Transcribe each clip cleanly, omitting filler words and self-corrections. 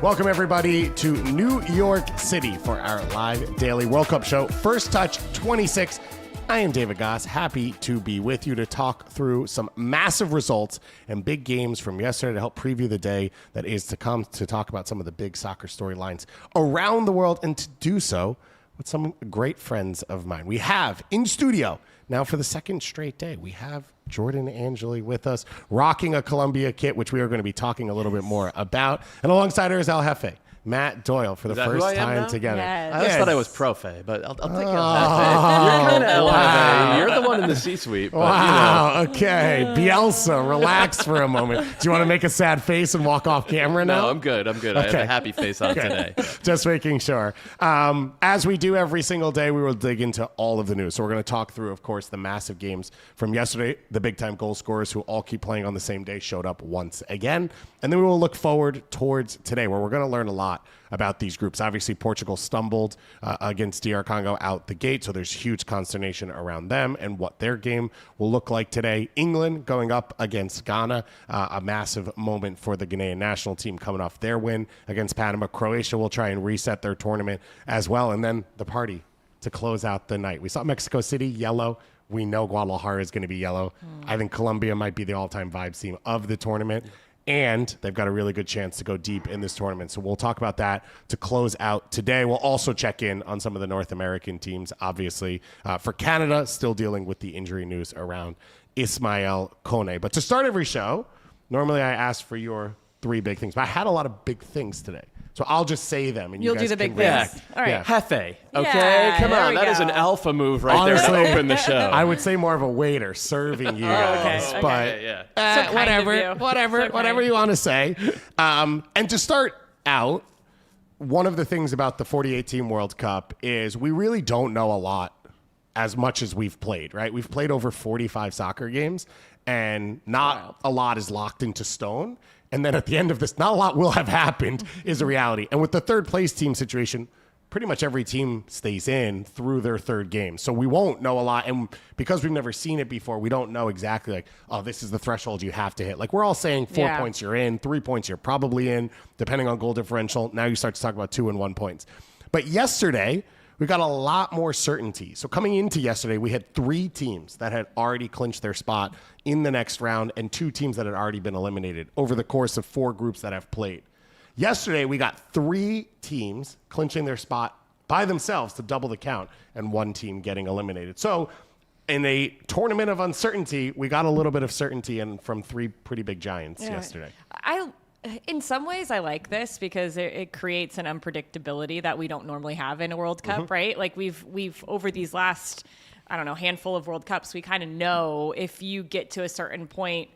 Welcome, everybody, to New York City for our live daily World Cup show, First Touch 26. I am David Goss, happy to be with you to talk through some massive results and big games from yesterday to help preview the day that is to come, to talk about some of the big soccer storylines around the world, and to do so with some great friends of mine. We have in studio now for the second straight day, we have Jordan Angeli with us, rocking a Colombia kit, which we are going to be talking a little bit more about. And alongside her is El Jefe, Matt Doyle, for the first time together. Yes. I always thought I was Profe, but I'll take El Jefe. You're kind of El Jefe. You're the one in the C-suite. But, Wow, okay. Bielsa, relax for a moment. Do you want to make a sad face and walk off camera now? No, I'm good. Okay. I have a happy face on today. Just making sure. As we do every single day, we will dig into all of the news. So we're going to talk through, of course, the massive games from yesterday. The big-time goal scorers who all keep playing on the same day showed up once again. And then we will look forward towards today, where we're going to learn a lot about these groups. Obviously, Portugal stumbled against DR Congo out the gate, so there's huge consternation around them and what their game will look like today. England going up against Ghana, a massive moment for the Ghanaian national team coming off their win against Panama. Croatia will try and reset their tournament as well, and then the party to close out the night. We saw Mexico City yellow. We know Guadalajara is going to be yellow. I think Colombia might be the all-time vibes team of the tournament. And they've got a really good chance to go deep in this tournament. So we'll talk about that to close out today. We'll also check in on some of the North American teams, obviously. For Canada, still dealing with the injury news around Ismaël Koné. But to start every show, normally I ask for your three big things. But I had a lot of big things today. So I'll just say them. And You'll you guys do the big can react. things. All right. Yeah. Jefe, okay? Yeah, Come there on. we That is go. an alpha move right Honestly, there to open the show. I would say more of a waiter serving you guys. okay. But Yeah. So kind of whatever, you. whatever, So whatever kind. you want to say. And to start out, one of the things about the 48-team World Cup is we really don't know a lot as much as we've played, right? We've played over 45 soccer games, and not a lot is locked into stone. And then at the end of this, not a lot will have happened is the reality. And with the third place team situation, pretty much every team stays in through their third game. So we won't know a lot. And because we've never seen it before, we don't know exactly like, oh, this is the threshold you have to hit. Like we're all saying 4 points you're in, 3 points you're probably in, depending on goal differential. Now you start to talk about 2 and 1 points. But yesterday, we got a lot more certainty. So coming into yesterday, we had 3 teams that had already clinched their spot in the next round and 2 teams that had already been eliminated over the course of 4 groups that have played. Yesterday, we got 3 teams clinching their spot by themselves to double the count and 1 team getting eliminated. So in a tournament of uncertainty, we got a little bit of certainty and from 3 pretty big giants yesterday. In some ways, I like this because it creates an unpredictability that we don't normally have in a World Cup, right? Like we've over these last, I don't know, handful of World Cups, we kind of know if you get to a certain point,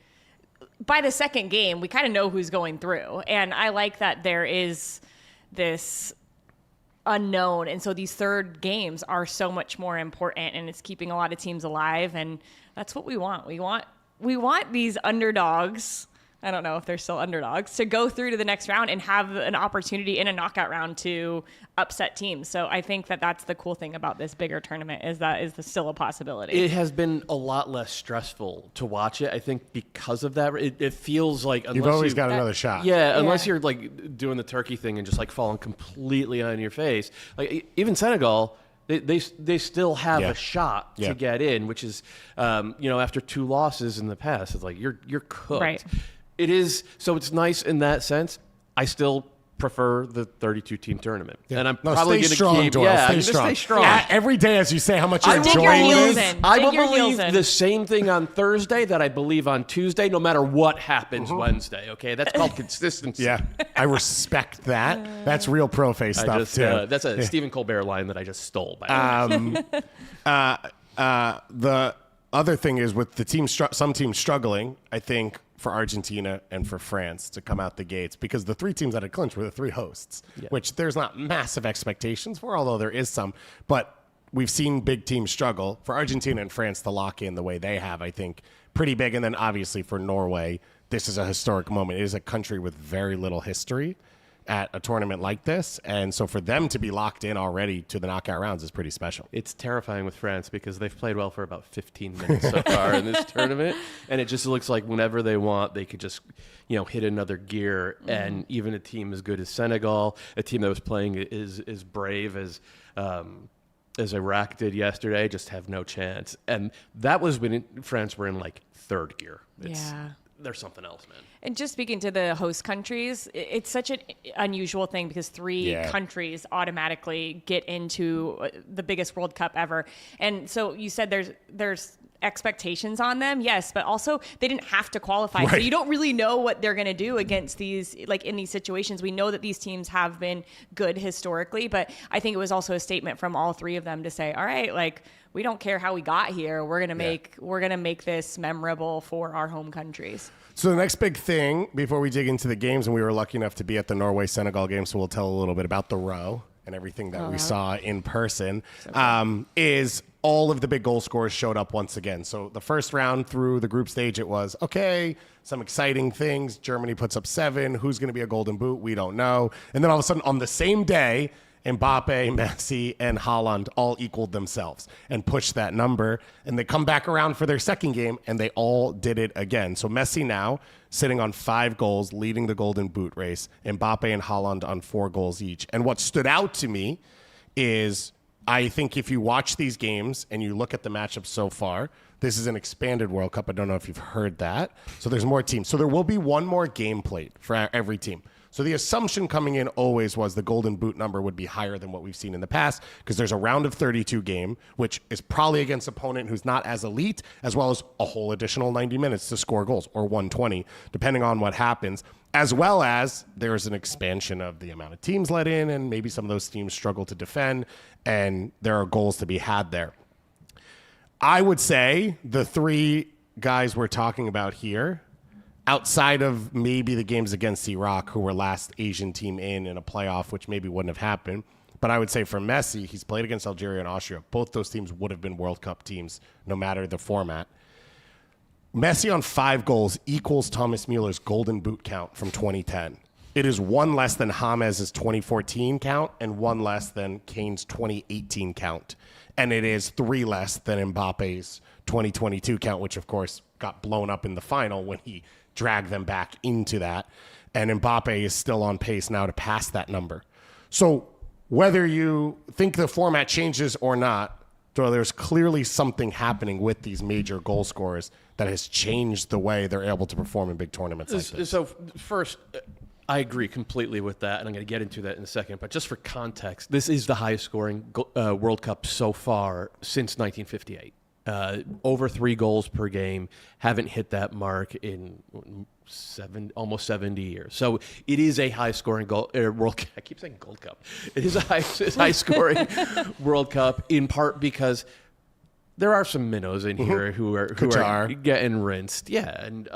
by the second game, we kind of know who's going through. And I like that there is this unknown. And so these third games are so much more important, and it's keeping a lot of teams alive. And that's what we want. We want these underdogs, I don't know if they're still underdogs, to go through to the next round and have an opportunity in a knockout round to upset teams. So I think that that's the cool thing about this bigger tournament is that is still a possibility. It has been a lot less stressful to watch it, I think, because of that. It feels like You've always got another shot. Yeah, unless you're like doing the turkey thing and just like falling completely on your face. Like even Senegal, they still have a shot to get in, which is after 2 losses in the past, it's like you're cooked. Right. It is, so it's nice in that sense. I still prefer the 32-team tournament, and I'm probably going to keep. Doyle, Yeah, stay strong. strong. Yeah, every day as you say how much you're Dig your enjoying heels this. in. I Dig will your heels believe in. the same thing on Thursday that I believe on Tuesday, no matter what happens Wednesday. Okay, that's called consistency. Yeah, I respect that. That's real pro face stuff too. That's a Stephen Colbert line that I just stole. By the way. The other thing is with the team, some teams struggling, I think, for Argentina and for France to come out the gates, because the 3 teams that had clinched were the 3 hosts, which there's not massive expectations for, although there is some. But we've seen big teams struggle. For Argentina and France to lock in the way they have, I think, pretty big. And then obviously for Norway, this is a historic moment. It is a country with very little history. at a tournament like this. And so for them to be locked in already to the knockout rounds is pretty special. It's terrifying with France because they've played well for about 15 minutes so far in this tournament. And it just looks like whenever they want, they could just, hit another gear. And even a team as good as Senegal, a team that was playing as brave as Iraq did yesterday, just have no chance. And that was when France were in like third gear. There's something else, man. And just speaking to the host countries, it's such an unusual thing because three countries automatically get into the biggest World Cup ever. And so you said there's expectations on them, yes, but also they didn't have to qualify. Right. So you don't really know what they're going to do against these, like in these situations. We know that these teams have been good historically, but I think it was also a statement from all three of them to say, all right, like, we don't care how we got here. We're gonna make this memorable for our home countries. So the next big thing before we dig into the games, and we were lucky enough to be at the Norway Senegal game, so we'll tell a little bit about the row and everything that we saw in person. Is all of the big goal scorers showed up once again. So the first round through the group stage, it was okay, some exciting things. Germany puts up 7. Who's going to be a golden boot? We don't know. And then all of a sudden, on the same day, Mbappé, Messi, and Haaland all equaled themselves and pushed that number. And they come back around for their second game, and they all did it again. So Messi now sitting on 5 goals, leading the golden boot race. Mbappé and Haaland on 4 goals each. And what stood out to me is I think if you watch these games and you look at the matchups so far, this is an expanded World Cup. I don't know if you've heard that. So there's more teams. So there will be one more game played for every team. So the assumption coming in always was the golden boot number would be higher than what we've seen in the past because there's a round of 32 game, which is probably against an opponent who's not as elite, as well as a whole additional 90 minutes to score goals, or 120, depending on what happens, as well as there's an expansion of the amount of teams let in, and maybe some of those teams struggle to defend, and there are goals to be had there. I would say the 3 guys we're talking about here, outside of maybe the games against Iraq, who were last Asian team in a playoff, which maybe wouldn't have happened. But I would say for Messi, he's played against Algeria and Austria. Both those teams would have been World Cup teams, no matter the format. Messi on 5 goals equals Thomas Mueller's golden boot count from 2010. It is 1 less than James's 2014 count and 1 less than Kane's 2018 count. And it is 3 less than Mbappe's 2022 count, which, of course, got blown up in the final when he drag them back into that. And Mbappé is still on pace now to pass that number. So whether you think the format changes or not, there's clearly something happening with these major goal scorers that has changed the way they're able to perform in big tournaments like this. So first, I agree completely with that, and I'm going to get into that in a second. But just for context, this is the highest scoring World Cup so far since 1958. Over 3 goals per game, haven't hit that mark in almost 70 years. So it is a high-scoring World Cup. I keep saying Gold Cup. It is a high-scoring World Cup, in part because there are some minnows in here who are getting rinsed. Yeah, and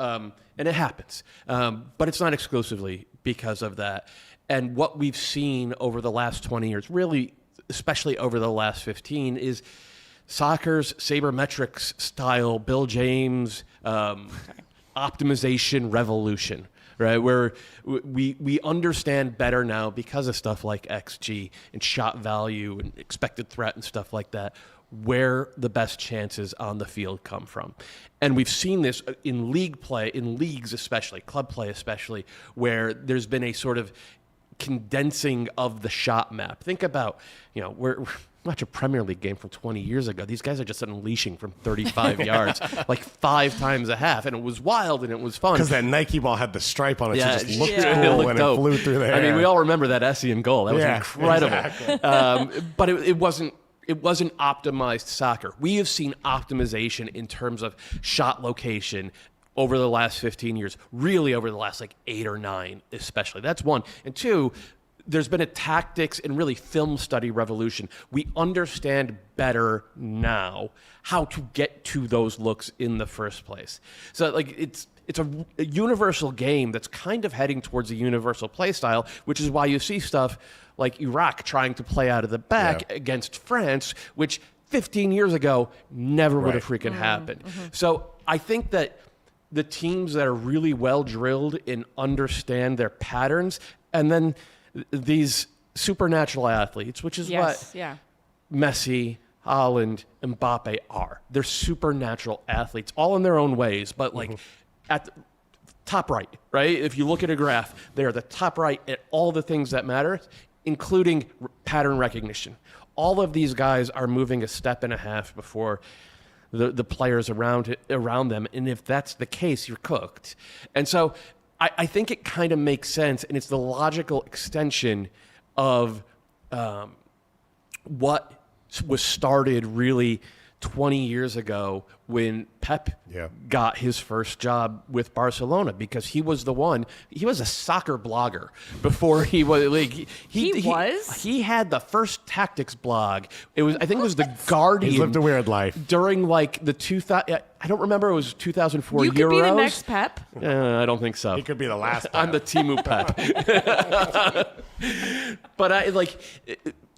it happens. But it's not exclusively because of that. And what we've seen over the last 20 years, really, especially over the last 15, is soccer's sabermetrics style, Bill James optimization revolution, right? Where we understand better now because of stuff like XG and shot value and expected threat and stuff like that, where the best chances on the field come from. And we've seen this in league play, in leagues especially, club play especially, where there's been a sort of condensing of the shot map. Think about, we're watch a Premier League game from 20 years ago. These guys are just unleashing from 35 yards, like 5 times a half. And it was wild and it was fun. Because that Nike ball had the stripe on it. Yeah, so it just looked cool when it flew through the air. I mean, we all remember that Essien goal. That was incredible. Exactly. But it wasn't optimized soccer. We have seen optimization in terms of shot location over the last 15 years, really over the last 8 or 9 especially. That's one. And 2, there's been a tactics and really film study revolution. We understand better now how to get to those looks in the first place. So it's a universal game that's kind of heading towards a universal play style, which is why you see stuff like Iraq trying to play out of the back against France, which 15 years ago never would have freaking happened. So I think that the teams that are really well drilled and understand their patterns, and then these supernatural athletes, which is what Messi, Haaland, and Mbappé are. They're supernatural athletes, all in their own ways, but like at the top right? If you look at a graph, they're the top right at all the things that matter, including pattern recognition. All of these guys are moving a step and a half before the players around them, and if that's the case, you're cooked. And so I think it kind of makes sense, and it's the logical extension of what was started really 20 years ago when Pep got his first job with Barcelona, because he was a soccer blogger before he was like he had the first tactics blog. I think it was the Guardian. He's lived a weird life during like the 2000. I don't remember. It was 2004 Euros. You could be the next Pep. I don't think so. He could be the last. I'm the Timu Pep. But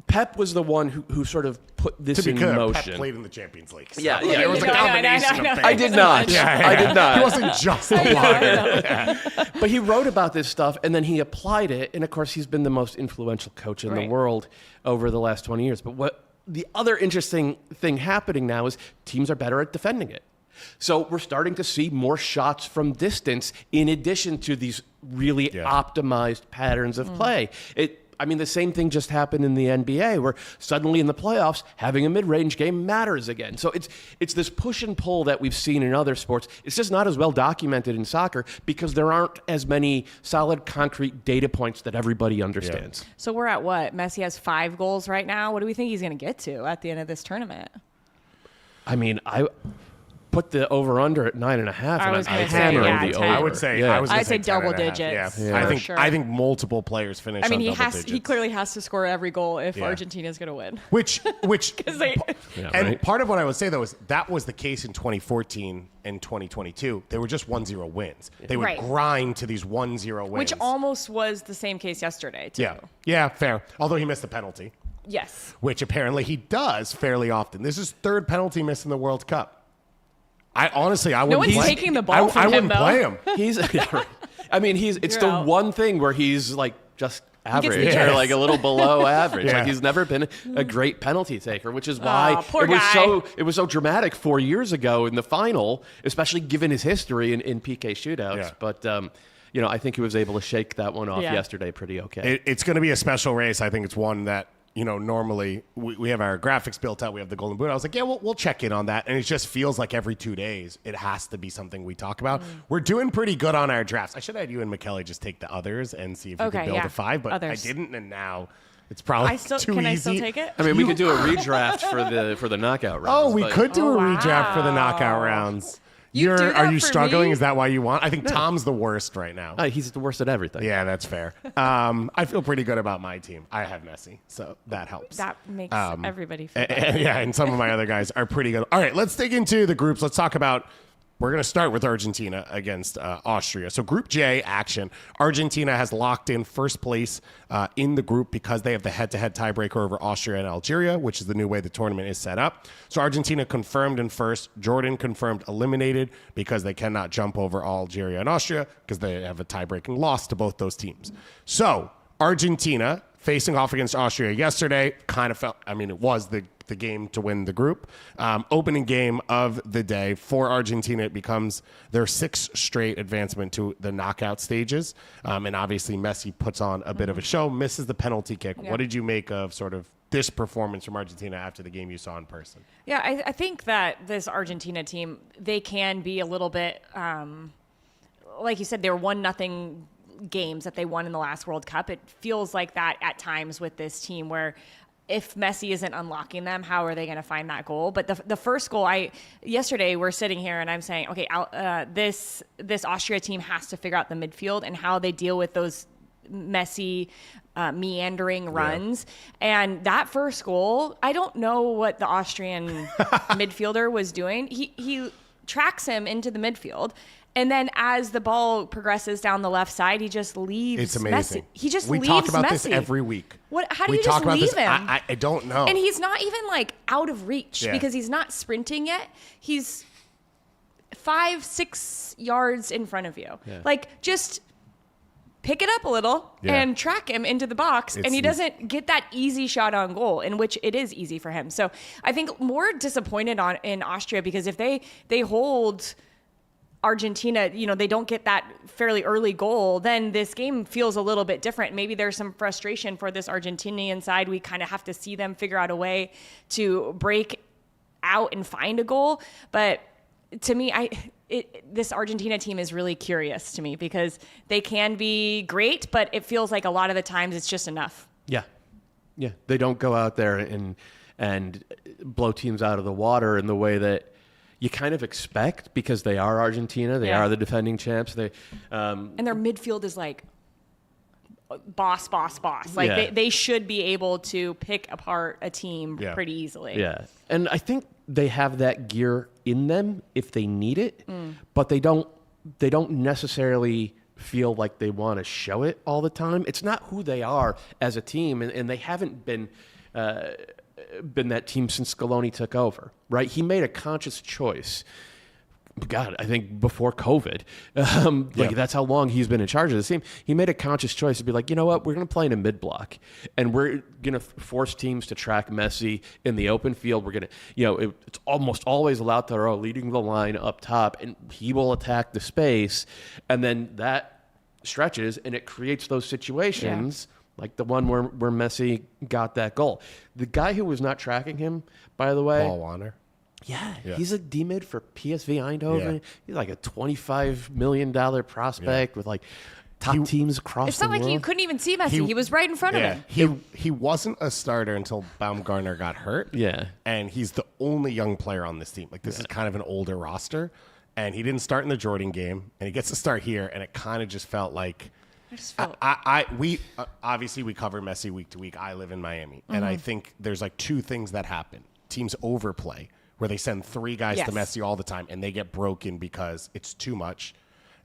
Pep was the one who sort of put this in motion. Pep played in the Champions League. So there was a combination of things. I did not. I did not. He wasn't just a blogger. But he wrote about this stuff, and then he applied it. And, of course, he's been the most influential coach in the world over the last 20 years. But what the other interesting thing happening now is teams are better at defending it. So we're starting to see more shots from distance in addition to these really optimized patterns of play. The same thing just happened in the NBA, where suddenly in the playoffs, having a mid-range game matters again. So it's this push and pull that we've seen in other sports. It's just not as well documented in soccer because there aren't as many solid, concrete data points that everybody understands. Yeah. So we're at what? Messi has 5 goals right now. What do we think he's going to get to at the end of this tournament? I put the over/under at 9.5, and I hammer the over. I would say, I'd say double digits. I think multiple players finish. I mean, he clearly has to score every goal if Argentina is going to win. Which part of what I would say though is that was the case in 2014 and 2022. They were just 1-0 wins. They would grind to these 1-0 wins, which almost was the same case yesterday too. Yeah, fair. Although he missed the penalty. Yes. Which apparently he does fairly often. This is 3rd penalty miss in the World Cup. I wouldn't. No one's taking the ball from him, wouldn't play him. It's the one thing where he's like just average or like a little below average. Like he's never been a great penalty taker, which is why it was so dramatic 4 years ago in the final, especially given his history in PK shootouts. Yeah. But I think he was able to shake that one off yesterday pretty okay. It's going to be a special race. I think it's one that normally we have our graphics built out. We have the Golden Boot. I was like, we'll check in on that. And it just feels like every 2 days, it has to be something we talk about. We're doing pretty good on our drafts. I should have had you and McKelly just take the others and see if you could build a 5, but I didn't. And now it's probably too easy. Can I still take it? We could do a redraft for the knockout rounds. Oh, we could do a redraft for the knockout rounds. Are you struggling? Me? Is that why you want? I think Tom's the worst right now. He's the worst at everything. Yeah, that's fair. I feel pretty good about my team. I have Messi, so that helps. That makes everybody feel better. And some of my other guys are pretty good. All right, let's dig into the groups. Let's talk about. We're going to start with Argentina against Austria. So Group J action. Argentina has locked in first place in the group because they have the head-to-head tiebreaker over Austria and Algeria, which is the new way the tournament is set up. So Argentina confirmed in first. Jordan confirmed eliminated because they cannot jump over Algeria and Austria because they have a tie-breaking loss to both those teams. So Argentina facing off against Austria yesterday kind of felt, it was the game to win the group. Opening game of the day for Argentina, it becomes their 6th straight advancement to the knockout stages. And obviously Messi puts on a bit of a show, misses the penalty kick. Yeah. What did you make of sort of this performance from Argentina after the game you saw in person? Yeah, I think that this Argentina team, they can be a little bit, like you said, they were 1-0 games that they won in the last World Cup. It feels like that at times with this team where if Messi isn't unlocking them, how are they going to find that goal? But the first goal, yesterday we're sitting here and I'm saying, okay, this Austria team has to figure out the midfield and how they deal with those Messi meandering runs. And that first goal, I don't know what the Austrian midfielder was doing. He tracks him into the midfield. And then as the ball progresses down the left side, he just leaves It's amazing. Messi. He just we leaves talk about Messi. This every week. How do you just leave him? I don't know. And he's not even like out of reach because he's not sprinting yet. He's 5-6 yards in front of you. Yeah. Like just pick it up a little and track him into the box, and he doesn't get that easy shot on goal, in which it is easy for him. So I think more disappointed in Austria, because if they hold Argentina, they don't get that fairly early goal, then this game feels a little bit different. Maybe there's some frustration for this Argentinian side. We kind of have to see them figure out a way to break out and find a goal. But to me, this Argentina team is really curious to me, because they can be great, but it feels like a lot of the times it's just enough. Yeah. They don't go out there and blow teams out of the water in the way that you kind of expect, because they are Argentina. They are the defending champs. And their midfield is like boss. Like they should be able to pick apart a team pretty easily. Yeah. And I think they have that gear in them if they need it, but they don't necessarily feel like they want to show it all the time. It's not who they are as a team, and they haven't been that team since Scaloni took over, right? He made a conscious choice. God, I think before COVID, that's how long he's been in charge of this team. He made a conscious choice to be like, you know what, we're going to play in a mid-block, and we're going to force teams to track Messi in the open field. We're going to, it's almost always Lautaro leading the line up top, and he will attack the space, and then that stretches, and it creates those situations like the one where Messi got that goal. The guy who was not tracking him, by the way, Paul Warner. Yeah, he's a D-mid for PSV Eindhoven. Yeah. He's like a $25 million prospect with like top teams across the world. It's not like you couldn't even see Messi. He was right in front of him. He wasn't a starter until Baumgartner got hurt. Yeah. And he's the only young player on this team. Like, this is kind of an older roster. And he didn't start in the Jordan game. And he gets to start here. And it kind of just felt like... we obviously we cover Messi week to week. I live in Miami. And I think there's like two things that happen. Teams overplay, where they send three guys to Messi all the time, and they get broken because it's too much.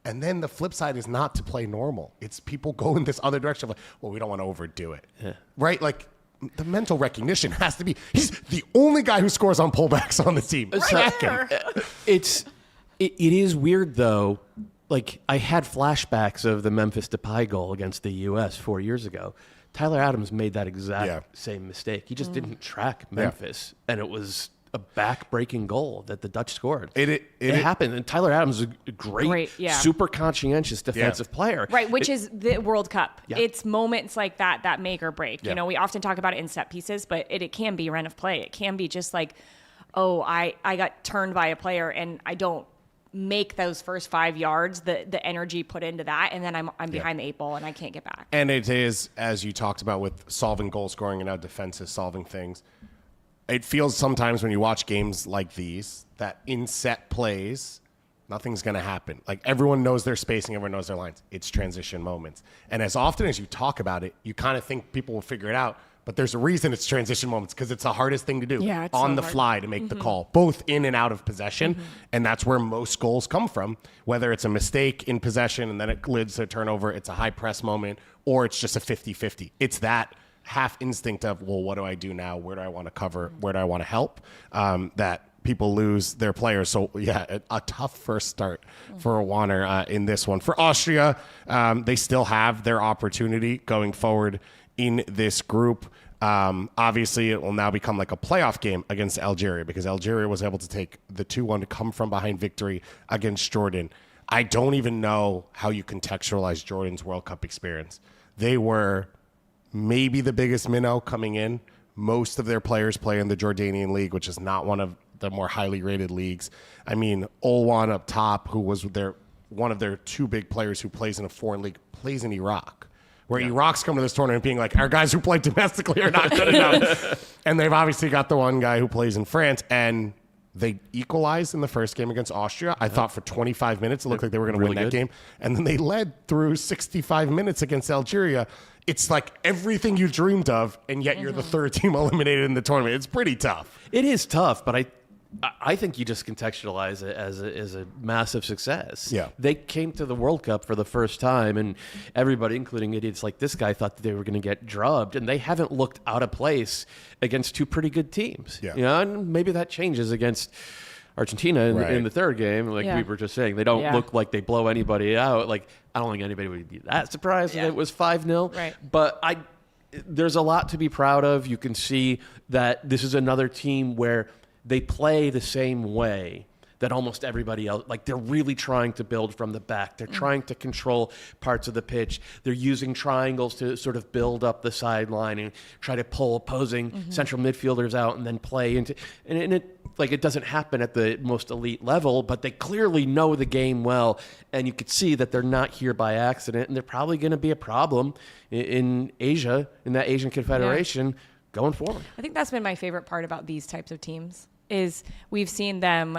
And then the flip side is not to play normal. It's people go in this other direction of like, well, we don't want to overdo it. Yeah. Right? Like, the mental recognition has to be, he's the only guy who scores on pullbacks on the team. It is weird, though. Like, I had flashbacks of the Memphis Depay goal against the U.S. 4 years ago. Tyler Adams made that exact same mistake. He just didn't track Memphis, and it was a back-breaking goal that the Dutch scored. It happened, and Tyler Adams is a great super conscientious defensive player. Right, which is the World Cup. Yeah. It's moments like that make or break. Yeah. We often talk about it in set pieces, but it can be run of play. It can be just like, I got turned by a player, and I don't make those first 5 yards, the energy put into that, and then I'm behind the eight ball, and I can't get back. And it is, as you talked about with solving goal scoring and now defenses solving things, it feels sometimes when you watch games like these that in set plays, nothing's going to happen. Like, everyone knows their spacing, everyone knows their lines. It's transition moments. And as often as you talk about it, you kind of think people will figure it out. But there's a reason it's transition moments, because it's the hardest thing to do on the fly to make the call, both in and out of possession. And that's where most goals come from, whether it's a mistake in possession and then it leads to a turnover, it's a high press moment, or it's just a 50-50. It's that half instinct of, well, what do I do now? Where do I want to cover? Where do I want to help? That people lose their players. So, a tough first start for Warner in this one. For Austria, they still have their opportunity going forward in this group. Obviously, it will now become like a playoff game against Algeria, because Algeria was able to take the 2-1 to come from behind victory against Jordan. I don't even know how you contextualize Jordan's World Cup experience. They were maybe the biggest minnow coming in. Most of their players play in the Jordanian league, which is not one of the more highly rated leagues. I mean, Olwan up top, who was one of their two big players who plays in a foreign league, plays in Iraq. Where Iraq's come to this tournament being like, our guys who play domestically are not good enough. And they've obviously got the one guy who plays in France. And they equalized in the first game against Austria. I thought for 25 minutes, it looked like they were going to win that game. And then they led through 65 minutes against Algeria. It's like everything you dreamed of, and yet you're the third team eliminated in the tournament. It's pretty tough. It is tough, but I think you just contextualize it as a massive success. Yeah. They came to the World Cup for the first time, and everybody, including idiots like this guy, thought that they were going to get drubbed, and they haven't looked out of place against two pretty good teams. Yeah. And maybe that changes against Argentina in the third game. Like we were just saying, they don't look like they blow anybody out. Like, I don't think anybody would be that surprised if it was 5-0. Right. But there's a lot to be proud of. You can see that this is another team where they play the same way that almost everybody else, like they're really trying to build from the back. They're trying to control parts of the pitch. They're using triangles to sort of build up the sideline and try to pull opposing central midfielders out and then play into, and it doesn't happen at the most elite level, but they clearly know the game well. And you could see that they're not here by accident, and they're probably going to be a problem in Asia, in that Asian Confederation going forward. I think that's been my favorite part about these types of teams. Is we've seen them,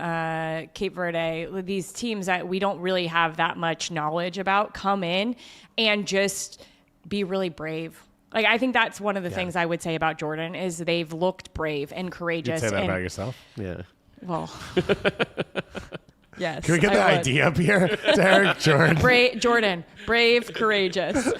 Cape Verde, these teams that we don't really have that much knowledge about come in and just be really brave. Like, I think that's one of the things I would say about Jordan is they've looked brave and courageous. You'd say that about yourself? Yeah. Well, yes. Can we get the idea up here, Derek? Jordan, brave, courageous.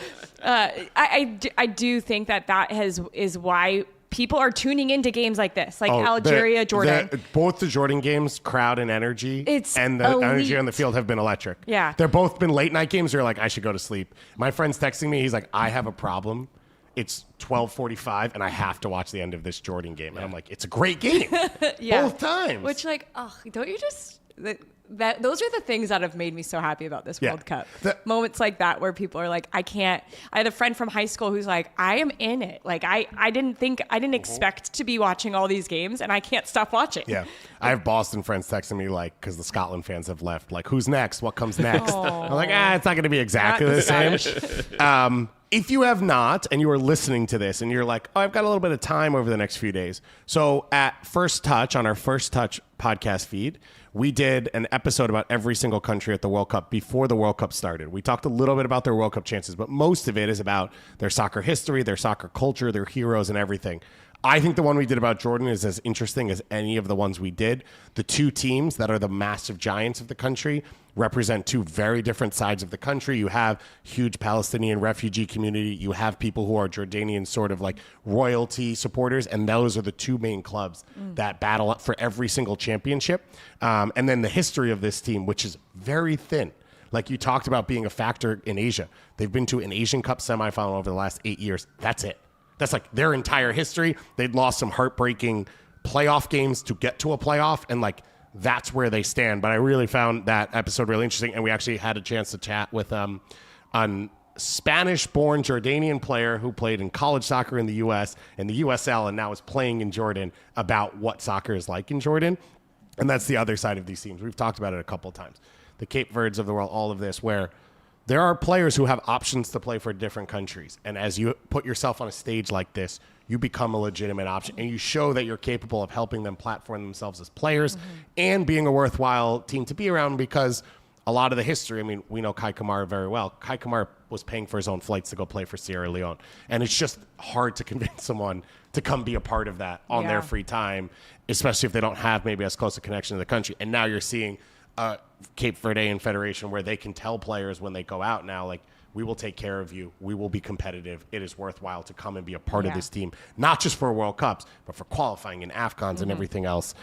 I do think that is why people are tuning into games like this, like Algeria, Jordan. Both the Jordan games, crowd and energy, and the elite. energy on the field have been electric. Yeah. They're both been late night games where you're like, I should go to sleep. My friend's texting me. He's like, I have a problem. It's 12:45, and I have to watch the end of this Jordan game. And I'm like, it's a great game. Both times. Which, like, don't you just... Those are the things that have made me so happy about this World Cup. Moments like that where people are like, I had a friend from high school who's like, I am in it. Like, I didn't expect to be watching all these games, and I can't stop watching. Yeah. I have Boston friends texting me, like, because the Scotland fans have left, like, who's next? What comes next? I'm like, it's not going to be exactly the same. If you have not, and you are listening to this, and you're like, I've got a little bit of time over the next few days. So at First Touch, on our First Touch podcast feed, we did an episode about every single country at the World Cup before the World Cup started. We talked a little bit about their World Cup chances, but most of it is about their soccer history, their soccer culture, their heroes, and everything. I think the one we did about Jordan is as interesting as any of the ones we did. The two teams that are the massive giants of the country represent two very different sides of the country. You have huge Palestinian refugee community. You have people who are Jordanian sort of like royalty supporters. And those are the two main clubs that battle for every single championship. And then the history of this team, which is very thin. Like you talked about being a factor in Asia. They've been to an Asian Cup semifinal over the last 8 years. That's it. That's like their entire history. They'd lost some heartbreaking playoff games to get to a playoff, and like that's where they stand. But I really found that episode really interesting, and we actually had a chance to chat with a Spanish-born Jordanian player who played in college soccer in the U.S. and the USL and now is playing in Jordan about what soccer is like in Jordan. And that's the other side of these teams. We've talked about it a couple of times. The Cape Verdes of the world, all of this, where there are players who have options to play for different countries. And as you put yourself on a stage like this, you become a legitimate option. And you show that you're capable of helping them platform themselves as players and being a worthwhile team to be around, because a lot of the history, I mean, we know Kai Kamara very well. Kai Kamara was paying for his own flights to go play for Sierra Leone. And it's just hard to convince someone to come be a part of that on their free time, especially if they don't have maybe as close a connection to the country. And now you're seeing Cape Verdean Federation where they can tell players when they go out now, like, we will take care of you. We will be competitive. It is worthwhile to come and be a part of this team, not just for World Cups, but for qualifying and AFCONs and everything else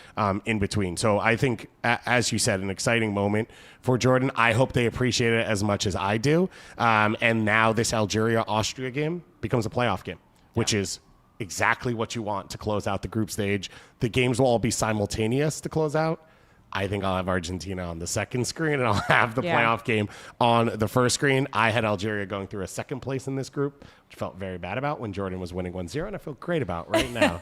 in between. So I think, as you said, an exciting moment for Jordan. I hope they appreciate it as much as I do. And now this Algeria-Austria game becomes a playoff game, which is exactly what you want to close out the group stage. The games will all be simultaneous to close out. I think I'll have Argentina on the second screen, and I'll have the playoff game on the first screen. I had Algeria going through a second place in this group, which I felt very bad about when Jordan was winning 1-0, and I feel great about right now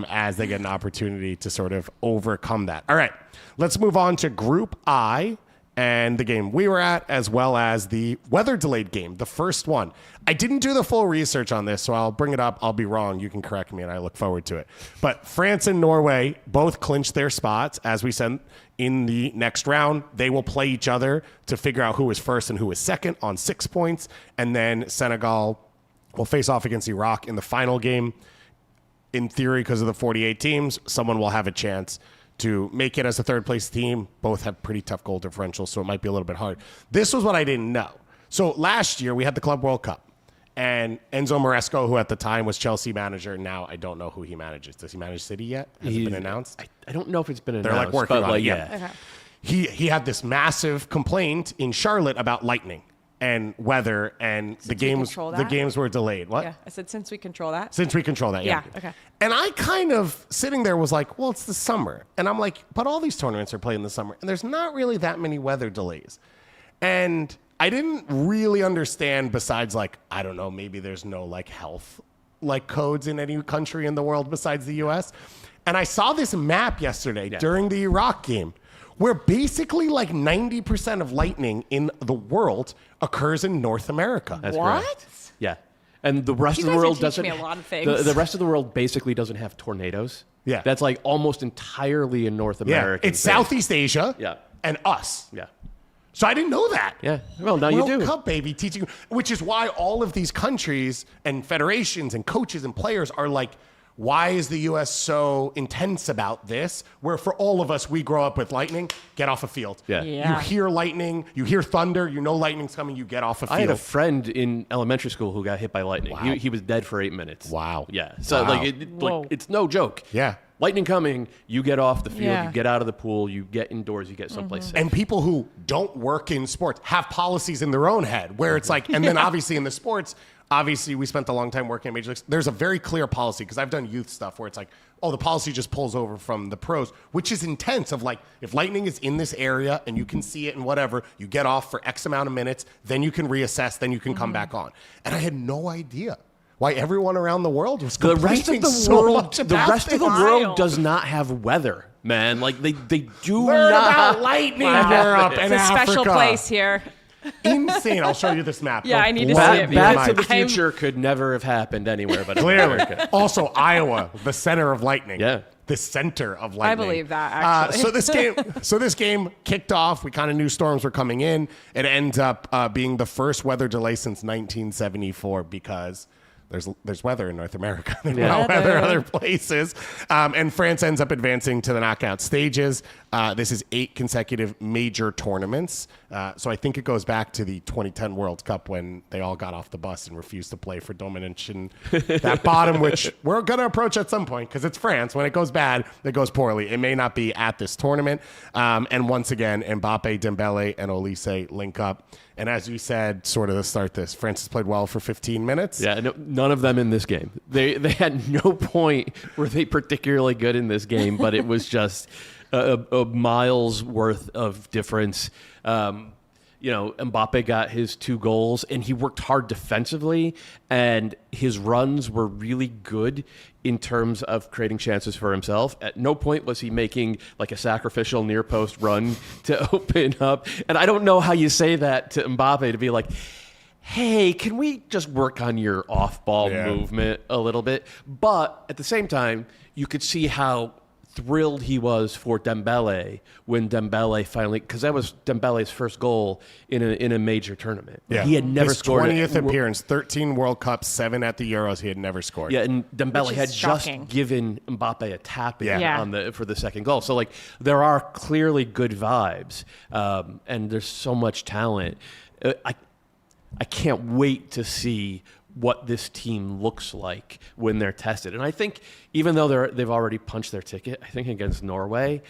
as they get an opportunity to sort of overcome that. All right, let's move on to Group I and the game we were at, as well as the weather-delayed game, the first one. I didn't do the full research on this, so I'll bring it up. I'll be wrong. You can correct me, and I look forward to it. But France and Norway both clinched their spots, as we said, in the next round. They will play each other to figure out who is first and who is second on 6 points. And then Senegal will face off against Iraq in the final game. In theory, because of the 48 teams, someone will have a chance to make it as a third-place team. Both have pretty tough goal differentials, so it might be a little bit hard. This was what I didn't know. So last year, we had the Club World Cup, And Enzo Maresco, who at the time was Chelsea manager, now I don't know who he manages. Does he manage City yet? Has it been announced? I don't know if it's been announced. They're like working on it. Yeah. Okay. He had this massive complaint in Charlotte about lightning and weather, and the games were delayed. What? Yeah, I said since we control that. Since we control that, yeah. Yeah, okay. And I kind of sitting there was like, well, it's the summer. And I'm like, but all these tournaments are played in the summer, and there's not really that many weather delays. And I didn't really understand, besides like, I don't know, maybe there's no like health like codes in any country in the world besides the US. And I saw this map yesterday during the Iraq game where basically like 90% of lightning in the world occurs in North America. That's What? correct. Yeah. And the rest You of the guys are world teaching doesn't. me a lot of things. The rest of the world basically doesn't have tornadoes. Yeah. That's like almost entirely in North Yeah, America. it's Southeast Asia Yeah. and us. Yeah. So I didn't know that. Yeah. Well, now you World do. Cup, baby, teaching, which is why all of these countries and federations and coaches and players are like, why is the U.S. so intense about this? Where for all of us, we grow up with lightning, get off a field. Yeah. Yeah. You hear lightning, you hear thunder, you know lightning's coming, you get off a field. I had a friend in elementary school who got hit by lightning. Wow. He was dead for 8 minutes. Wow. Yeah. So Wow. like it's no joke. Yeah. Lightning coming, you get off the field, Yeah. you get out of the pool, you get indoors, you get someplace safe. And people who don't work in sports have policies in their own head where it's like, and then obviously in the sports, obviously we spent a long time working in Major Leagues. There's a very clear policy because I've done youth stuff where it's like, oh, the policy just pulls over from the pros, which is intense of like, if lightning is in this area and you can see it and whatever, you get off for X amount of minutes, then you can reassess, then you can come back on. And I had no idea why everyone around the world was The rest of complaining the so world, much the about rest of the this. world does not have weather, man. Like they do Learn not about lightning in Europe and It's a special Africa. place here. Insane. I'll show you this map. Yeah, I need to see Blow it. your Back mind. to the Future could never have happened anywhere but in Clearly. America. Also, Iowa, the center of lightning. Yeah. The center of lightning. believe that, actually. So this game kicked off. We kind of knew storms were coming in. It ends up being the first weather delay since 1974 because there's weather in North America. There's no weather in other places. And France ends up advancing to the knockout stages. This is 8 consecutive major tournaments. So I think it goes back to the 2010 World Cup when they all got off the bus and refused to play for Dominican. That bottom, which we're going to approach at some point because it's France. When it goes bad, it goes poorly. It may not be at this tournament. And once again, Mbappé, Dembele, and Olise link up. And as you said, sort of to start this, France has played well for 15 minutes. Yeah, no, none of them in this game. They had no point were they particularly good in this game, but it was just a miles worth of difference. Mbappe got his 2 goals, and he worked hard defensively, and his runs were really good in terms of creating chances for himself. At no point was he making like a sacrificial near post run to open up. And I don't know how you say that to Mbappe to be like, hey, can we just work on your off-ball movement a little bit? But at the same time, you could see how thrilled he was for Dembele when Dembele finally, because that was Dembele's first goal in a major tournament. Yeah. He had never His scored. 20th appearance, 13 World Cups, 7 at the Euros. He had never scored. Yeah, and Dembele Which is had shocking. just given Mbappe a tap in Yeah. for the second goal. So like there are clearly good vibes, and there's so much talent. I can't wait to see what this team looks like when they're tested. And I think even though they've already punched their ticket, I think against Norway,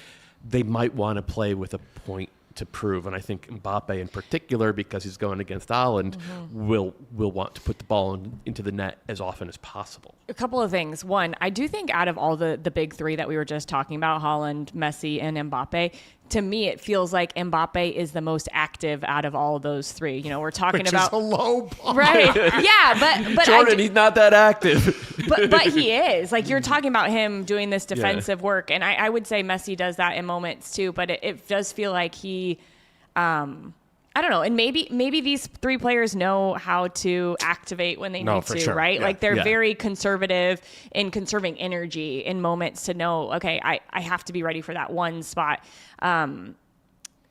they might want to play with a point to prove. And I think Mbappe in particular, because he's going against Haaland, will want to put the ball into the net as often as possible. A couple of things. One, I do think out of all the big 3 that we were just talking about, Haaland, Messi, and Mbappe, to me, it feels like Mbappe is the most active out of all of those 3. We're talking Which about is a low bar. right. Yeah, but Jordan, he's not that active. but he is. Like you're talking about him doing this defensive work, and I would say Messi does that in moments too. But it does feel like he, I don't know, and maybe these 3 players know how to activate when they need for to, sure. right? Yeah. Like they're Yeah. very conservative in conserving energy in moments to know, okay, I have to be ready for that one spot.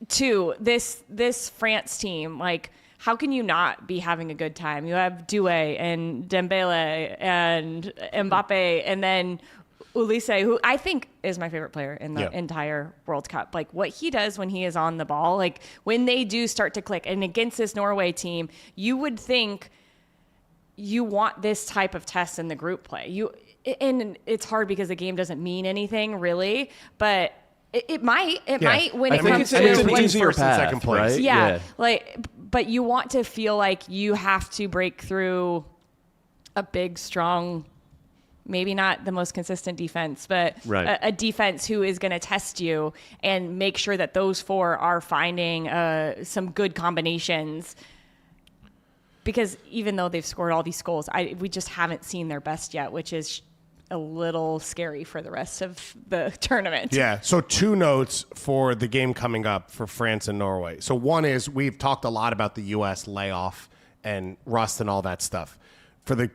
2, this France team, like, how can you not be having a good time? You have Doué and Dembele and Mbappe, and then Olise, who I think is my favorite player in the entire World Cup. Like what he does when he is on the ball, like when they do start to click, and against this Norway team, you would think you want this type of test in the group play. And it's hard because the game doesn't mean anything really, but it might when it comes to it's an easier first and path, second place. right? yeah, like, but you want to feel like you have to break through a big, strong, maybe not the most consistent defense, but a defense who is going to test you and make sure that those four are finding some good combinations. Because even though they've scored all these goals, we just haven't seen their best yet, which is a little scary for the rest of the tournament. Yeah. So 2 notes for the game coming up for France and Norway. So one is we've talked a lot about the U.S. layoff and rust and all that stuff. For the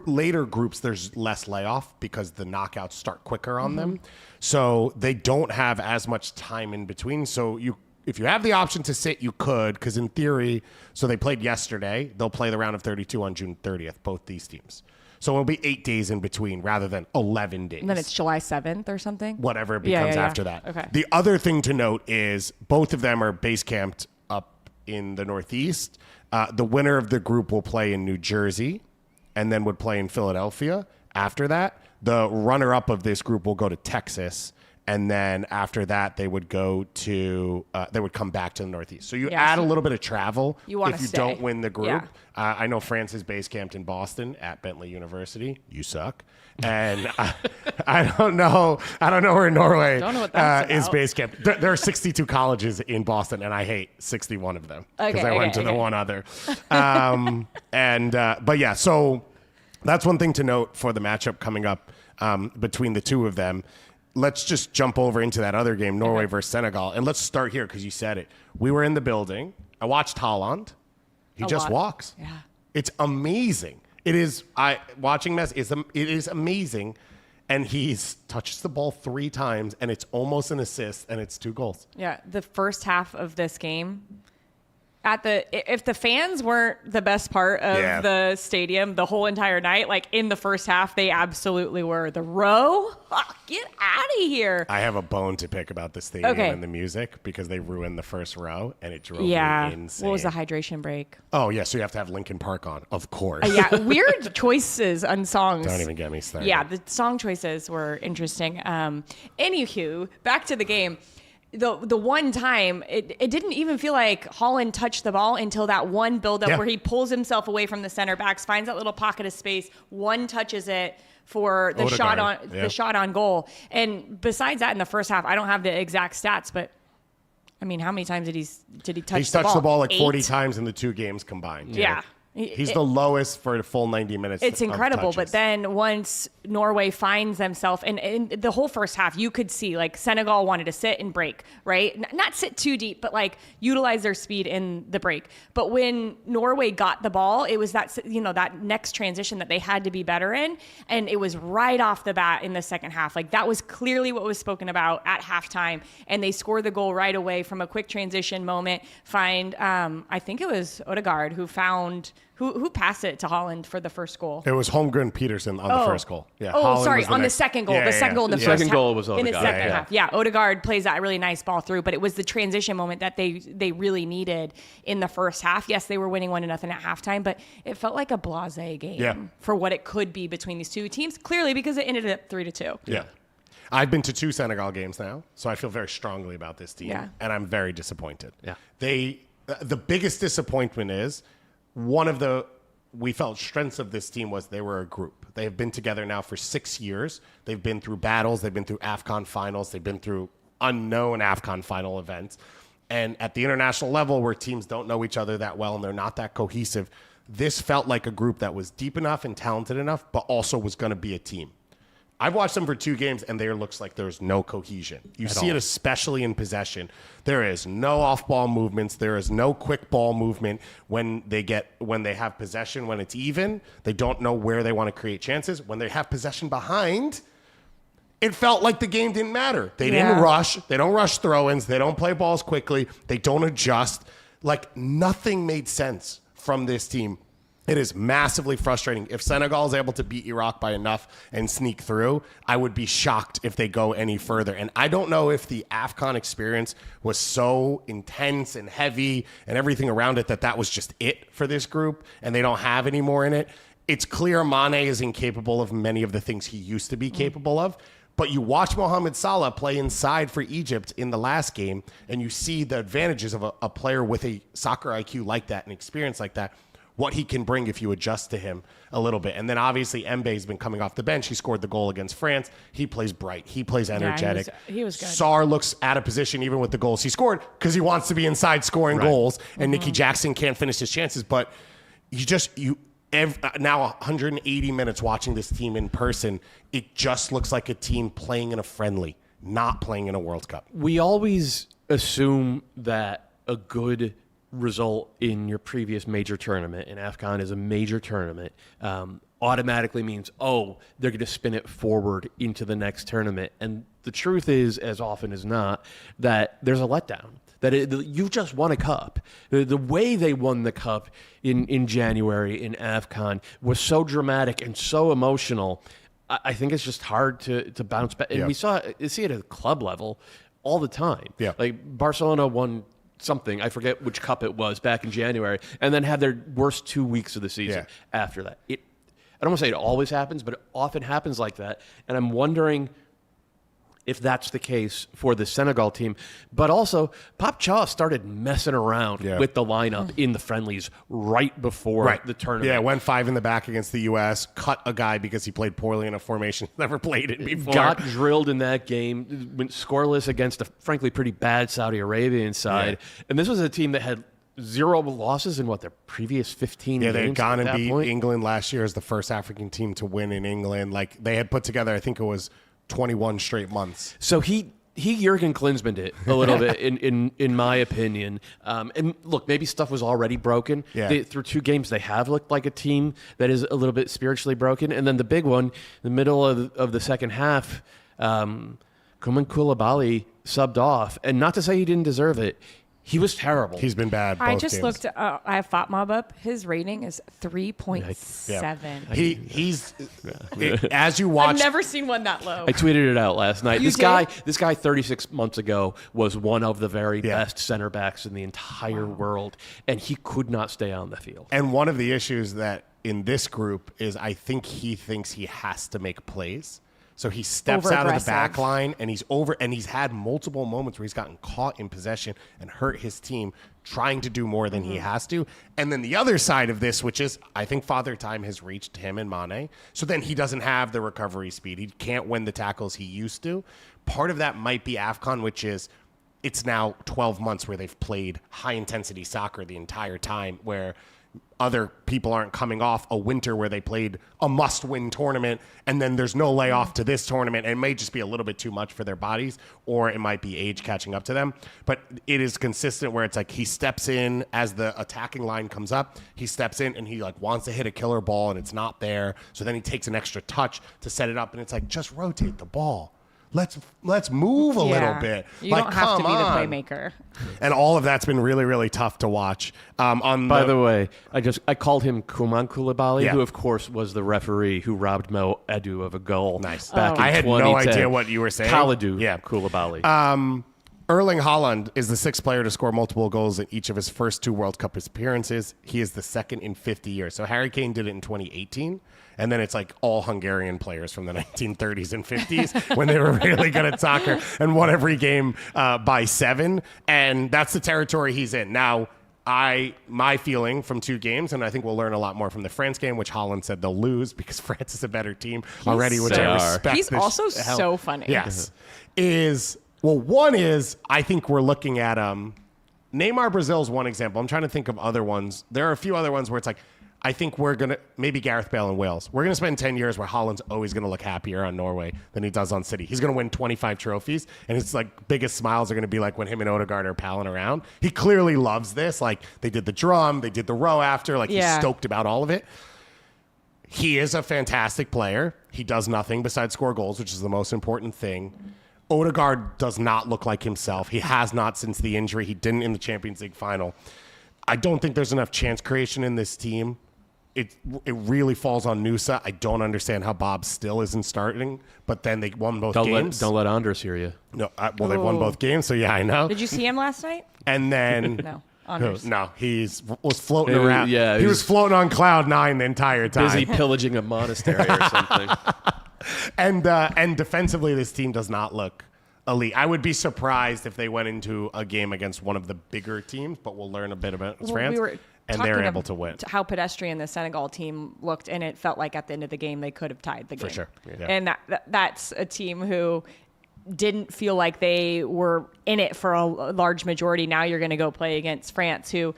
later groups, there's less layoff because the knockouts start quicker on them. So they don't have as much time in between. So if you have the option to sit, you could, because in theory, so they played yesterday. They'll play the round of 32 on June 30th, both these teams. So it'll be 8 days in between rather than 11 days. And then it's July 7th or something? Whatever it becomes after that. Okay. The other thing to note is both of them are base camped up in the Northeast. The winner of the group will play in New Jersey and then would play in Philadelphia. After that, the runner-up of this group will go to Texas. And then after that, they would go to they would come back to the Northeast. So you add a little bit of travel if you don't win the group. Yeah. I know France is base camped in Boston at Bentley University. You suck. And I don't know where Norway Don't know what that's is about. base camped. There are 62 colleges in Boston, and I hate 61 of them because I went to the one other. But yeah, so that's one thing to note for the matchup coming up between the two of them. Let's just jump over into that other game, Norway versus Senegal. And let's start here because you said it. We were in the building. I watched Haaland. He just walks. Yeah. It's amazing. It is. Watching Messi, it is amazing. And he's touches the ball 3 times, and it's almost an assist, and it's 2 goals. Yeah, the first half of this game, if the fans weren't the best part of the stadium the whole entire night, like in the first half, they absolutely were. The row, get out of here. I have a bone to pick about the stadium and the music because they ruined the first row, and it drove me insane. What was the hydration break? Oh, yeah, so you have to have Linkin Park on, of course. Yeah, weird choices on songs. Don't even get me started. Yeah, the song choices were interesting. Anywho, back to the game. The one time, it didn't even feel like Haaland touched the ball until that one buildup where he pulls himself away from the center backs, finds that little pocket of space, one touches it for the shot on goal. And besides that, in the first half, I don't have the exact stats, but I mean, how many times did he touch the ball? He's touched the ball like 40 8? times in the 2 games combined. Yeah. He's the lowest for a full 90 minutes. It's incredible. Of touches. But then once Norway finds themselves, and the whole first half, you could see like Senegal wanted to sit and break, right? Not sit too deep, but like utilize their speed in the break. But when Norway got the ball, it was that next transition that they had to be better in. And it was right off the bat in the second half. Like that was clearly what was spoken about at halftime. And they scored the goal right away from a quick transition moment. I think it was Odegaard who passed it to Haaland for the first goal? It was Holmgren Peterson on the first goal. Yeah. Oh, sorry, on the second goal. The second goal in the first second goal was in the Odegaard. second half. Yeah, Odegaard plays that really nice ball through, but it was the transition moment that they really needed in the first half. Yes, they were winning 1-0 at halftime, but it felt like a blasé game for what it could be between these two teams. Clearly, because it ended up 3-2. Yeah. I've been to 2 Senegal games now, so I feel very strongly about this team, and I'm very disappointed. Yeah. The biggest disappointment is we felt strengths of this team was they were a group. They have been together now for 6 years. They've been through battles. They've been through AFCON finals. They've been through unknown AFCON final events. And at the international level where teams don't know each other that well and they're not that cohesive, this felt like a group that was deep enough and talented enough, but also was going to be a team. I've watched them for 2 games, and there looks like there's no cohesion. You see it especially in possession. There is no off-ball movements. There is no quick ball movement when they have possession. When it's even, they don't know where they want to create chances. When they have possession behind, it felt like the game didn't matter. They didn't rush. They don't rush throw-ins. They don't play balls quickly. They don't adjust. Like, nothing made sense from this team. It is massively frustrating. If Senegal is able to beat Iraq by enough and sneak through, I would be shocked if they go any further. And I don't know if the AFCON experience was so intense and heavy and everything around it that was just it for this group and they don't have any more in it. it's clear Mane is incapable of many of the things he used to be capable of. But you watch Mohamed Salah play inside for Egypt in the last game, and you see the advantages of a player with a soccer IQ like that and experience like that, what he can bring if you adjust to him a little bit. And then obviously Mbappé's been coming off the bench. He scored the goal against France. He plays bright. He plays energetic. He was good. Sarr looks out of position even with the goals he scored because he wants to be inside scoring goals. And Nicky Jackson can't finish his chances. But now 180 minutes watching this team in person, it just looks like a team playing in a friendly, not playing in a World Cup. We always assume that a good result in your previous major tournament, and AFCON is a major tournament, automatically means, they're going to spin it forward into the next tournament. And the truth is, as often as not, that there's a letdown. That you just won a cup. The way they won the cup in January in AFCON was so dramatic and so emotional. I think it's just hard to bounce back. And we see it at a club level all the time. Yeah. Like Barcelona won something, I forget which cup it was, back in January, and then had their worst 2 weeks of the season after that. I don't want to say it always happens, but it often happens like that. And I'm wondering if that's the case for the Senegal team. But also, Pop Chaw started messing around with the lineup in the friendlies right before the tournament. Yeah, went 5 in the back against the U.S., cut a guy because he played poorly in a formation, never played it before. Got drilled in that game, went scoreless against a, frankly, pretty bad Saudi Arabian side. Yeah. And this was a team that had 0 losses in their previous 15 games. Yeah, they had gone and beat point. England last year as the first African team to win in England. Like, they had put together, I think it was 21 straight months. So he Jurgen Klinsmanned it a little bit, in my opinion. And look, maybe stuff was already broken. Yeah. Through 2 games, they have looked like a team that is a little bit spiritually broken. And then the big one, in the middle of the second half, Koné Koulibaly subbed off. And not to say he didn't deserve it. He was terrible. He's been bad. I just games. looked. I have FOTMob up. His rating is 3.7. He's as you watch. I've never seen one that low. I tweeted it out last night. This guy 36 months ago was one of the very best center backs in the entire world, and he could not stay on the field. And one of the issues that in this group is I think he thinks he has to make plays. So he steps out of the back line, and he's had multiple moments where he's gotten caught in possession and hurt his team trying to do more than he has to. And then the other side of this, which is I think Father Time has reached him and Mane. So then he doesn't have the recovery speed. He can't win the tackles he used to. Part of that might be AFCON, which is it's now 12 months where they've played high-intensity soccer the entire time, where other people aren't coming off a winter where they played a must-win tournament, and then there's no layoff to this tournament, and it may just be a little bit too much for their bodies, or it might be age catching up to them. But it is consistent where it's like he steps in as the attacking line comes up, he steps in and he wants to hit a killer ball and it's not there, so then he takes an extra touch to set it up, and it's like, just rotate the ball. Let's move a little bit. You don't have to be the playmaker. And all of that's been really, really tough to watch. By the way, I called him Koné Koulibaly, who of course was the referee who robbed Mo Edu of a goal. Nice. Back in I had 2010. no idea what you were saying. Kalidou Koulibaly. Erling Haaland is the 6th player to score multiple goals in each of his first 2 World Cup appearances. He is the 2nd in 50 years. So Harry Kane did it in 2018. And then it's like all Hungarian players from the 1930s and 50s when they were really good at soccer and won every game by 7. And that's the territory he's in. Now, my feeling from 2 games, and I think we'll learn a lot more from the France game, which Haaland said they'll lose because France is a better team already, which I respect. He's also so funny. Yes. One is, I think we're looking at Neymar Brazil is one example. I'm trying to think of other ones. There are a few other ones where it's like, I think we're going to, maybe Gareth Bale in Wales. We're going to spend 10 years where Haaland's always going to look happier on Norway than he does on City. He's going to win 25 trophies, and his biggest smiles are going to be like when him and Odegaard are palling around. He clearly loves this. Like, they did the drum, they did the row after. He's stoked about all of it. He is a fantastic player. He does nothing besides score goals, which is the most important thing. Odegaard does not look like himself. He has not since the injury. He didn't in the Champions League final. I don't think there's enough chance creation in this team. It really falls on Nusa. I don't understand how Bob still isn't starting, but then they won both games. Don't let Andres hear you. No, they won both games, so yeah, I know. Did you see him last night? And then No. honors. No, was floating around. Yeah, he was floating on cloud 9 the entire time. Busy pillaging a monastery or something. And defensively, this team does not look elite. I would be surprised if they went into a game against one of the bigger teams, but we'll learn a bit about France. And they're able to win. How pedestrian the Senegal team looked, and it felt like at the end of the game they could have tied the game. For sure. Yeah. And that's a team who didn't feel like they were in it for a large majority. Now you're going to go play against France, who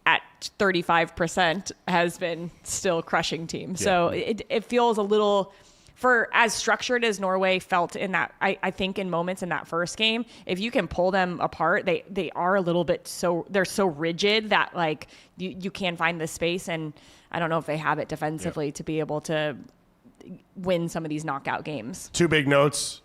at 35% has been still crushing team. Yeah. So it feels a little... For as structured as Norway felt in that, I think in moments in that first game, if you can pull them apart, they are a little bit they're so rigid that like you can find the space, and I don't know if they have it defensively to be able to win some of these knockout games. 2 big notes.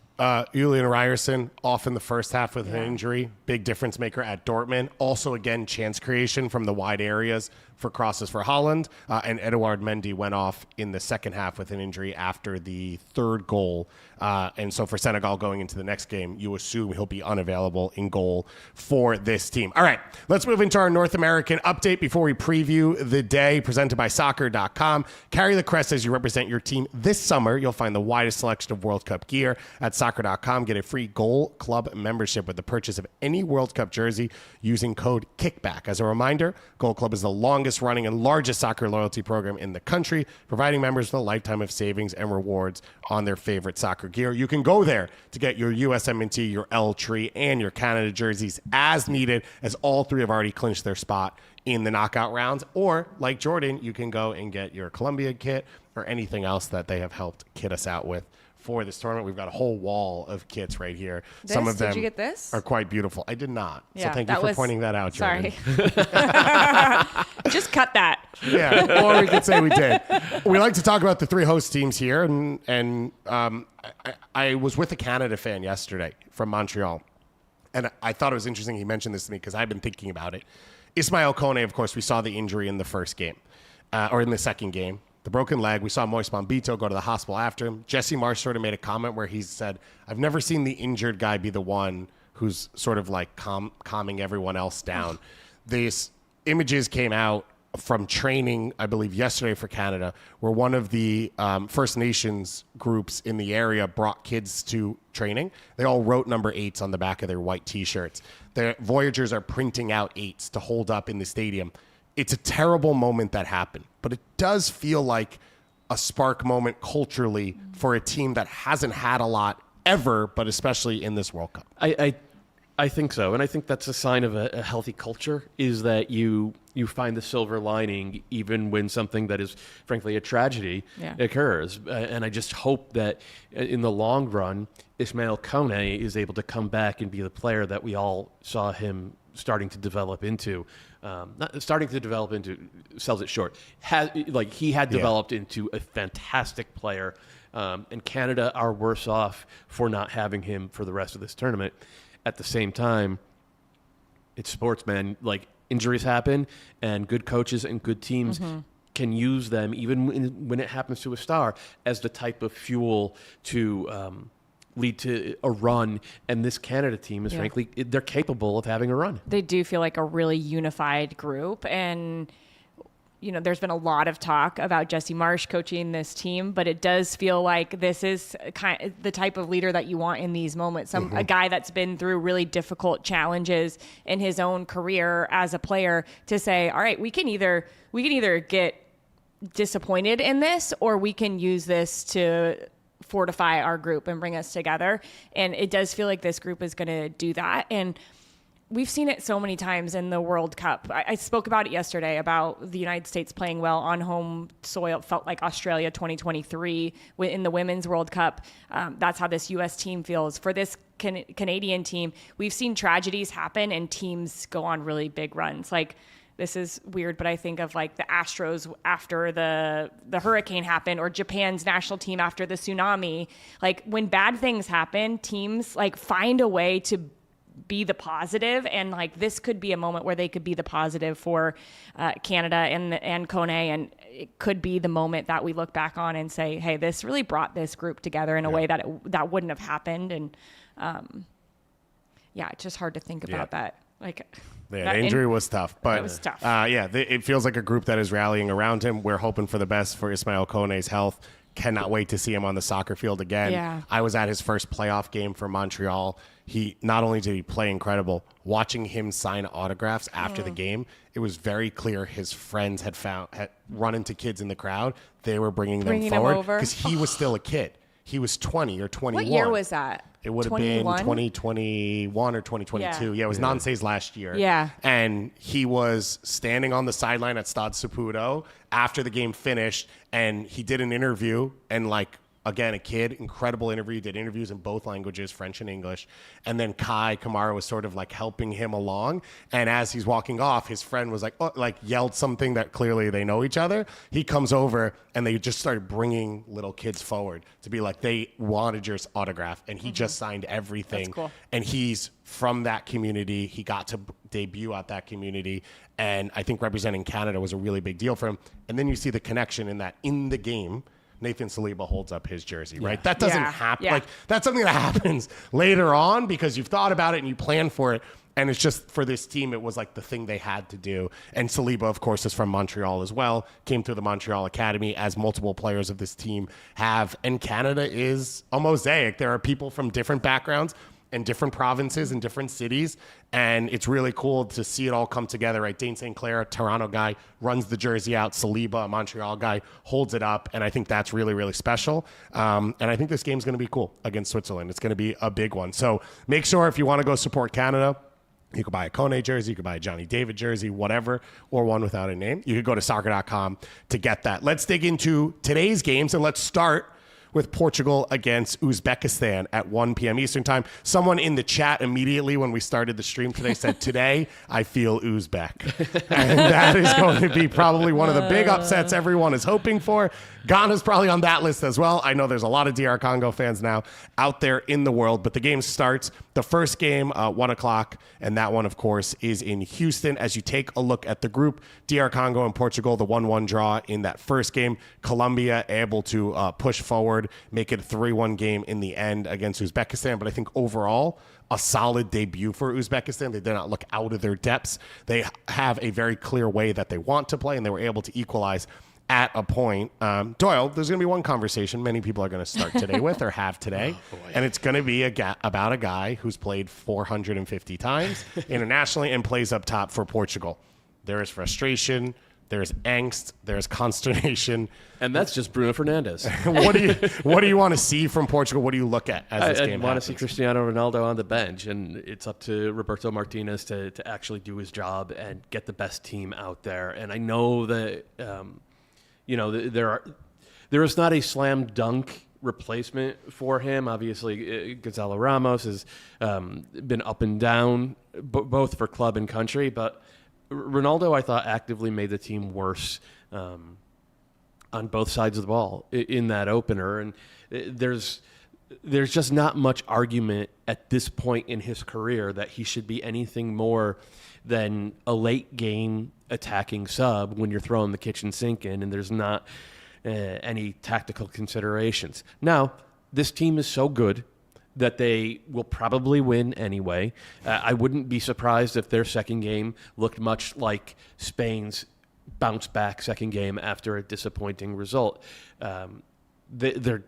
Julian Ryerson off in the first half with an injury. Big difference maker at Dortmund. Also, again, chance creation from the wide areas for crosses for Haaland. And Edouard Mendy went off in the second half with an injury after the 3rd goal. And so for Senegal going into the next game, you assume he'll be unavailable in goal for this team. All right, let's move into our North American update before we preview the day, presented by soccer.com. Carry the crest as you represent your team this summer. You'll find the widest selection of World Cup gear at soccer.com. Get a free Goal Club membership with the purchase of any World Cup jersey using code KICKBACK. As a reminder, Goal Club is the longest running and largest soccer loyalty program in the country, providing members with a lifetime of savings and rewards on their favorite soccer gear. You can go there to get your USMNT, your L-Tree, and your Canada jerseys as needed, as all 3 have already clinched their spot in the knockout rounds. Or, like Jordan, you can go and get your Colombia kit or anything else that they have helped kit us out with for this tournament. We've got a whole wall of kits right here. Some of them did you get this? Are quite beautiful. I did not. Yeah, so thank you for pointing that out, Jordan. Sorry. Just cut that. Yeah, or we could say we did. We like to talk about the 3 host teams here, and I was with a Canada fan yesterday from Montreal, and I thought it was interesting he mentioned this to me because I've been thinking about it. Ismaël Koné, of course, we saw the injury in the first game, or in the second game. The broken leg. We saw Moise Bombito go to the hospital after him. Jesse Marsh sort of made a comment where he said, I've never seen the injured guy be the one who's sort of like calming everyone else down. These images came out from training, I believe, yesterday for Canada, where one of the First Nations groups in the area brought kids to training. They all wrote number 8s on the back of their white T-shirts. The Voyagers are printing out 8s to hold up in the stadium. It's a terrible moment that happened, but it does feel like a spark moment culturally for a team that hasn't had a lot ever, but especially in this World Cup. I think so, and I think that's a sign of a healthy culture, is that you find the silver lining even when something that is frankly a tragedy occurs. And I just hope that in the long run, Ismaël Koné is able to come back and be the player that we all saw him starting to develop into. Not starting to develop into, sells it short. He had developed into a fantastic player, and Canada are worse off for not having him for the rest of this tournament. At the same time, it's sports, man. Like, injuries happen, and good coaches and good teams can use them, even when it happens to a star, as the type of fuel to lead to a run. And this Canada team is frankly, they're capable of having a run. They do feel like a really unified group. And, you know, there's been a lot of talk about Jesse Marsh coaching this team, but it does feel like this is kind of the type of leader that you want in these moments. A guy that's been through really difficult challenges in his own career as a player to say, all right, we can either get disappointed in this, or we can use this to fortify our group and bring us together. And it does feel like this group is going to do that. And we've seen it so many times in the World Cup. I spoke about it yesterday, about the United States playing well on home soil. It felt like Australia 2023 in the Women's World Cup. That's how this U.S. team feels. For this Canadian team, we've seen tragedies happen and teams go on really big runs. Like, this is weird, but I think of like the Astros after the hurricane happened, or Japan's national team after the tsunami. Like, when bad things happen, teams like find a way to be the positive, and like this could be a moment where they could be the positive for Canada and Koné, and it could be the moment that we look back on and say, hey, this really brought this group together in a way that wouldn't have happened. And it's just hard to think about that. Like, Yeah, the injury was tough, but it was tough. It feels like a group that is rallying around him. We're hoping for the best for Ismaël Koné's health. Cannot wait to see him on the soccer field again. Yeah. I was at his first playoff game for Montreal. He not only did he play incredible, watching him sign autographs after the game, it was very clear his friends had run into kids in the crowd. They were bringing them forward because he was still a kid. He was 20 or 21. What year was that? It would have been 2021 or 2022. Yeah, it was Nance's last year. Yeah. And he was standing on the sideline at Stade Saputo after the game finished, and he did an interview, and again, a kid, incredible interview, did interviews in both languages, French and English. And then Kai Kamara was sort of helping him along. And as he's walking off, his friend was yelled something that clearly they know each other. He comes over and they just started bringing little kids forward to be they wanted your autograph. And he just signed everything. That's cool. And he's from that community. He got to debut at that community. And I think representing Canada was a really big deal for him. And then you see the connection in that in the game, Nathan Saliba holds up his jersey, right? That doesn't happen. Yeah. That's something that happens later on because you've thought about it and you plan for it. And it's just for this team, it was the thing they had to do. And Saliba, of course, is from Montreal as well, came through the Montreal Academy, as multiple players of this team have. And Canada is a mosaic. There are people from different backgrounds and different provinces and different cities. And it's really cool to see it all come together, right? Dane St. Clair, a Toronto guy, runs the jersey out. Saliba, a Montreal guy, holds it up. And I think that's really, really special. And I think this game's going to be cool against Switzerland. It's going to be a big one. So make sure if you want to go support Canada, you could buy a Koné jersey, you could buy a Johnny David jersey, whatever, or one without a name. You could go to soccer.com to get that. Let's dig into today's games, and let's start with Portugal against Uzbekistan at 1 p.m. Eastern time. Someone in the chat immediately when we started the stream today said, today I feel Uzbek. And that is going to be probably one of the big upsets everyone is hoping for. Ghana's probably on that list as well. I know there's a lot of DR Congo fans now out there in the world, but the game starts. The first game, 1 o'clock, and that one, of course, is in Houston. As you take a look at the group, DR Congo and Portugal, the 1-1 draw in that first game. Colombia able to push forward, make it a 3-1 game in the end against Uzbekistan. But I think overall, a solid debut for Uzbekistan. They did not look out of their depths. They have a very clear way that they want to play, and they were able to equalize at a point. Doyle, there's going to be one conversation many people are going to start today with or have today, and it's going to be about a guy who's played 450 times internationally and plays up top for Portugal. There is frustration, there's angst, there's consternation. And that's just Bruno Fernandes. What do you want to see from Portugal? What do you look at as this game I want happens? to see Cristiano Ronaldo on the bench, and it's up to Roberto Martinez to actually do his job and get the best team out there. And I know that there is not a slam dunk replacement for him. Obviously, Gonzalo Ramos has been up and down, both for club and country. But Ronaldo, I thought, actively made the team worse on both sides of the ball in that opener. And there's just not much argument at this point in his career that he should be anything more than a late game attacking sub when you're throwing the kitchen sink in and there's not any tactical considerations. Now, this team is so good that they will probably win anyway. I wouldn't be surprised if their second game looked much like Spain's bounce back second game after a disappointing result. Their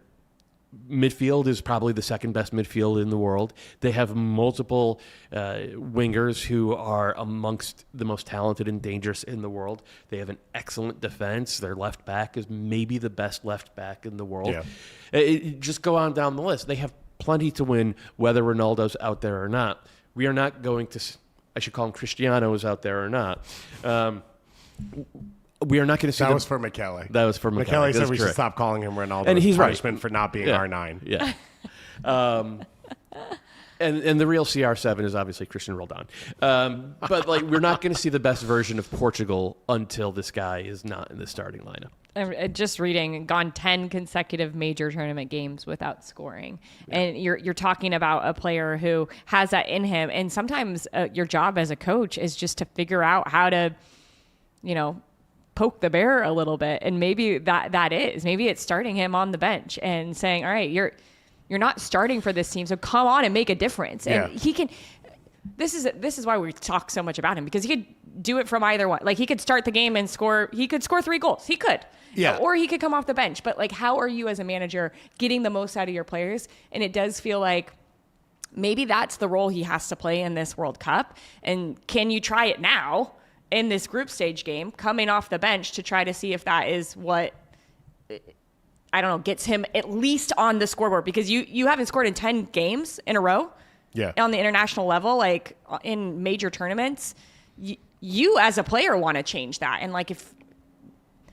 midfield is probably the second best midfield in the world. They have multiple wingers who are amongst the most talented and dangerous in the world. They have an excellent defense. Their left back is maybe the best left back in the world. Yeah. Just go on down the list. They have plenty to win, whether Ronaldo's out there or not. We are not going to, I should call him Cristiano is out there or not. We are not going to see that was for Michele. That was for Michele. Michele said we should stop calling him Ronaldo. And he's punishment right. for not being R9. Yeah. And the real CR7 is obviously Christian Roldan. But we're not going to see the best version of Portugal until this guy is not in the starting lineup. I'm just reading, gone 10 consecutive major tournament games without scoring. Yeah. And you're talking about a player who has that in him. And sometimes your job as a coach is just to figure out how to, poke the bear a little bit. And maybe maybe it's starting him on the bench and saying, all right, you're not starting for this team, so come on and make a difference. And he can, this is why we talk so much about him, because he could do it from either one. Like, he could start the game and score 3 goals. He could. Yeah. Or he could come off the bench. But, like, how are you as a manager getting the most out of your players? And it does feel like maybe that's the role he has to play in this World Cup. And can you try it now in this group stage game, coming off the bench, to try to see if that is what, I don't know, gets him at least on the scoreboard? Because you haven't scored in 10 games in a row. Yeah. On the international level, like in major tournaments, you as a player want to change that. And like, if,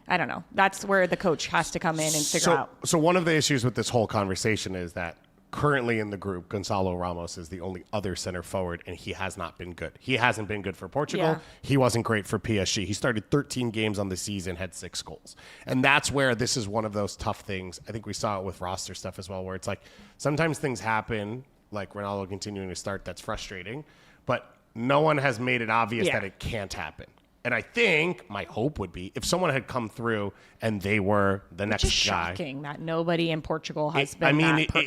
I don't know, that's where the coach has to come in and figure out. So one of the issues with this whole conversation is that currently in the group, Gonzalo Ramos is the only other center forward, and he has not been good. He hasn't been good for Portugal. Yeah. He wasn't great for PSG. He started 13 games on the season, had 6 goals. And that's where this is one of those tough things. I think we saw it with roster stuff as well, where it's like sometimes things happen, like Ronaldo continuing to start, that's frustrating, but no one has made it obvious that it can't happen. And I think my hope would be if someone had come through and they were the next guy. It's shocking that nobody in Portugal has been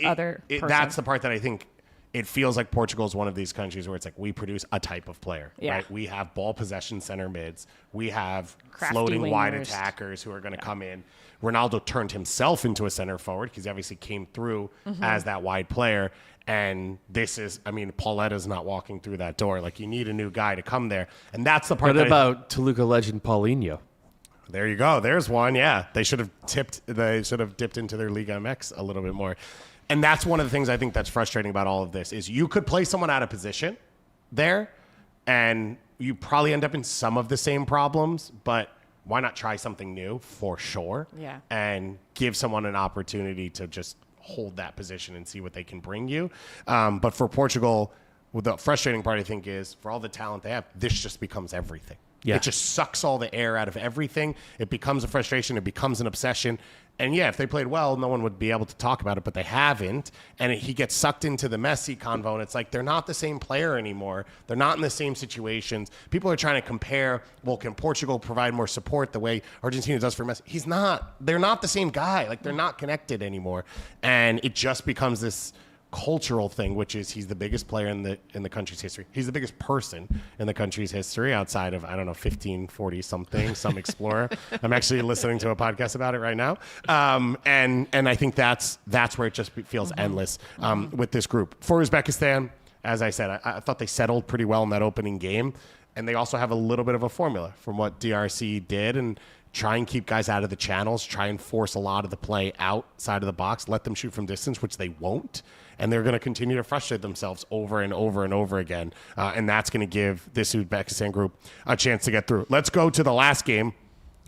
other person. That's the part that I think it feels like Portugal is one of these countries where it's like we produce a type of player, right? We have ball possession center mids. We have crafty floating wingers. wide attackers who are going to come in. Ronaldo turned himself into a center forward because he obviously came through as that wide player. And this is, I mean, Pauletta's not walking through that door. Like, you need a new guy to come there. And that's the part What about Toluca legend Paulinho? There you go. There's one. Yeah. They should have dipped into their Liga MX a little bit more. And that's one of the things I think that's frustrating about all of this is you could play someone out of position there and you probably end up in some of the same problems, but why not try something new for sure? Yeah. And give someone an opportunity to just hold that position and see what they can bring you. But for Portugal, the frustrating part, I think, is for all the talent they have, this just becomes everything. Yeah. It just sucks all the air out of everything. It becomes a frustration. It becomes an obsession. And yeah, if they played well, no one would be able to talk about it, but they haven't. And he gets sucked into the Messi convo, and it's like they're not the same player anymore. They're not in the same situations. People are trying to compare, well, can Portugal provide more support the way Argentina does for Messi? He's not. They're not the same guy. Like, they're not connected anymore. And it just becomes this cultural thing, which is he's the biggest player in the country's history. He's the biggest person in the country's history outside of, I don't know, 1540 something, some explorer. I'm actually listening to a podcast about it right now. And I think that's where it just feels endless with this group. For Uzbekistan, as I said, I thought they settled pretty well in that opening game. And they also have a little bit of a formula from what DRC did, and try and keep guys out of the channels, try and force a lot of the play outside of the box, let them shoot from distance, which they won't. And they're going to continue to frustrate themselves over and over and over again. And that's going to give this Uzbekistan group a chance to get through. Let's go to the last game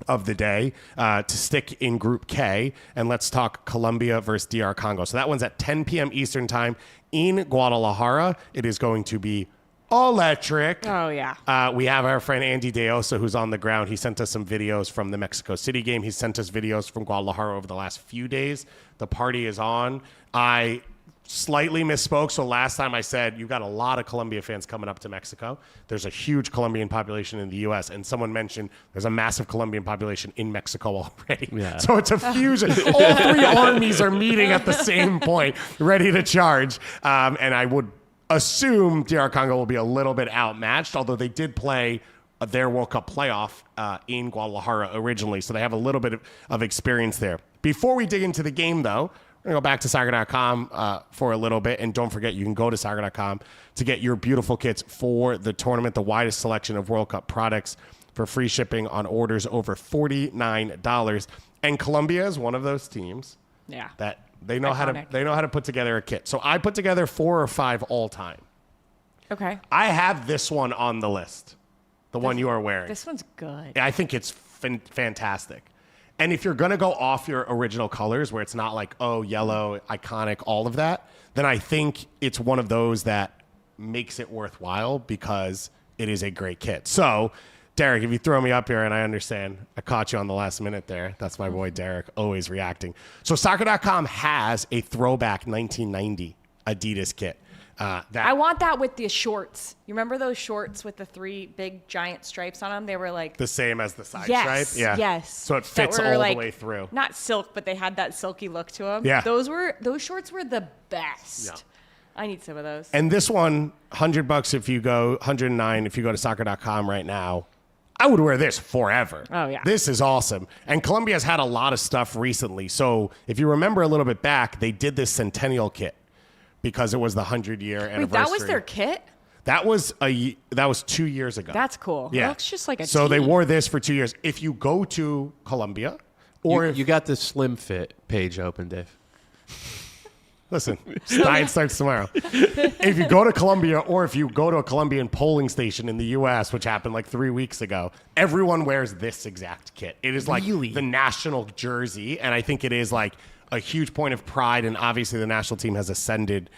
of the day to stick in Group K, and let's talk Colombia versus DR Congo. So that one's at 10 p.m. Eastern time in Guadalajara. It is going to be electric. Oh, yeah. We have our friend Andy Deosa, who's on the ground. He sent us some videos from the Mexico City game. He sent us videos from Guadalajara over the last few days. The party is on. I slightly misspoke. So last time I said you've got a lot of Colombia fans coming up to Mexico. There's a huge Colombian population in the U.S. And someone mentioned there's a massive Colombian population in Mexico already. Yeah. So it's a fusion. All three armies are meeting at the same point, ready to charge. And I would assume DR Congo will be a little bit outmatched, although they did play their World Cup playoff in Guadalajara originally. So they have a little bit of experience there. Before we dig into the game, though, we're going to go back to soccer.com for a little bit. And don't forget, you can go to soccer.com to get your beautiful kits for the tournament, the widest selection of World Cup products for free shipping on orders over $49. And Colombia is one of those teams that they know how to put together a kit. So I put together 4 or 5 all time. Okay. I have this one on the list, the one you are wearing. This one's good. I think it's fantastic. And if you're going to go off your original colors, where it's not like, oh, yellow, iconic, all of that, then I think it's one of those that makes it worthwhile because it is a great kit. So, Derek, if you throw me up here, and I understand I caught you on the last minute there. That's my boy Derek, always reacting. So soccer.com has a throwback 1990 Adidas kit. I want that with the shorts. You remember those shorts with the 3 big giant stripes on them? They were like the same as the side stripe? Yeah. Yes. So it fits all like, the way through. Not silk, but they had that silky look to them. Yeah. Those shorts were the best. I need some of those. And this one, $100 if you go, $109 if you go to soccer.com right now. I would wear this forever. Oh, yeah. This is awesome. And Colombia's had a lot of stuff recently. So if you remember a little bit back, they did this Centennial kit because it was the 100-year anniversary. Wait, that was their kit? That was 2 years ago. That's cool. Yeah. It looks just like a So tee. they wore this for 2 years. If you go to Colombia, or You, if you got the Slim Fit page open, Dave. Listen, diet starts tomorrow. If you go to Colombia or if you go to a Colombian polling station in the U.S., which happened like 3 weeks ago, everyone wears this exact kit. It is like the national jersey, and I think it is like a huge point of pride, and obviously the national team has ascended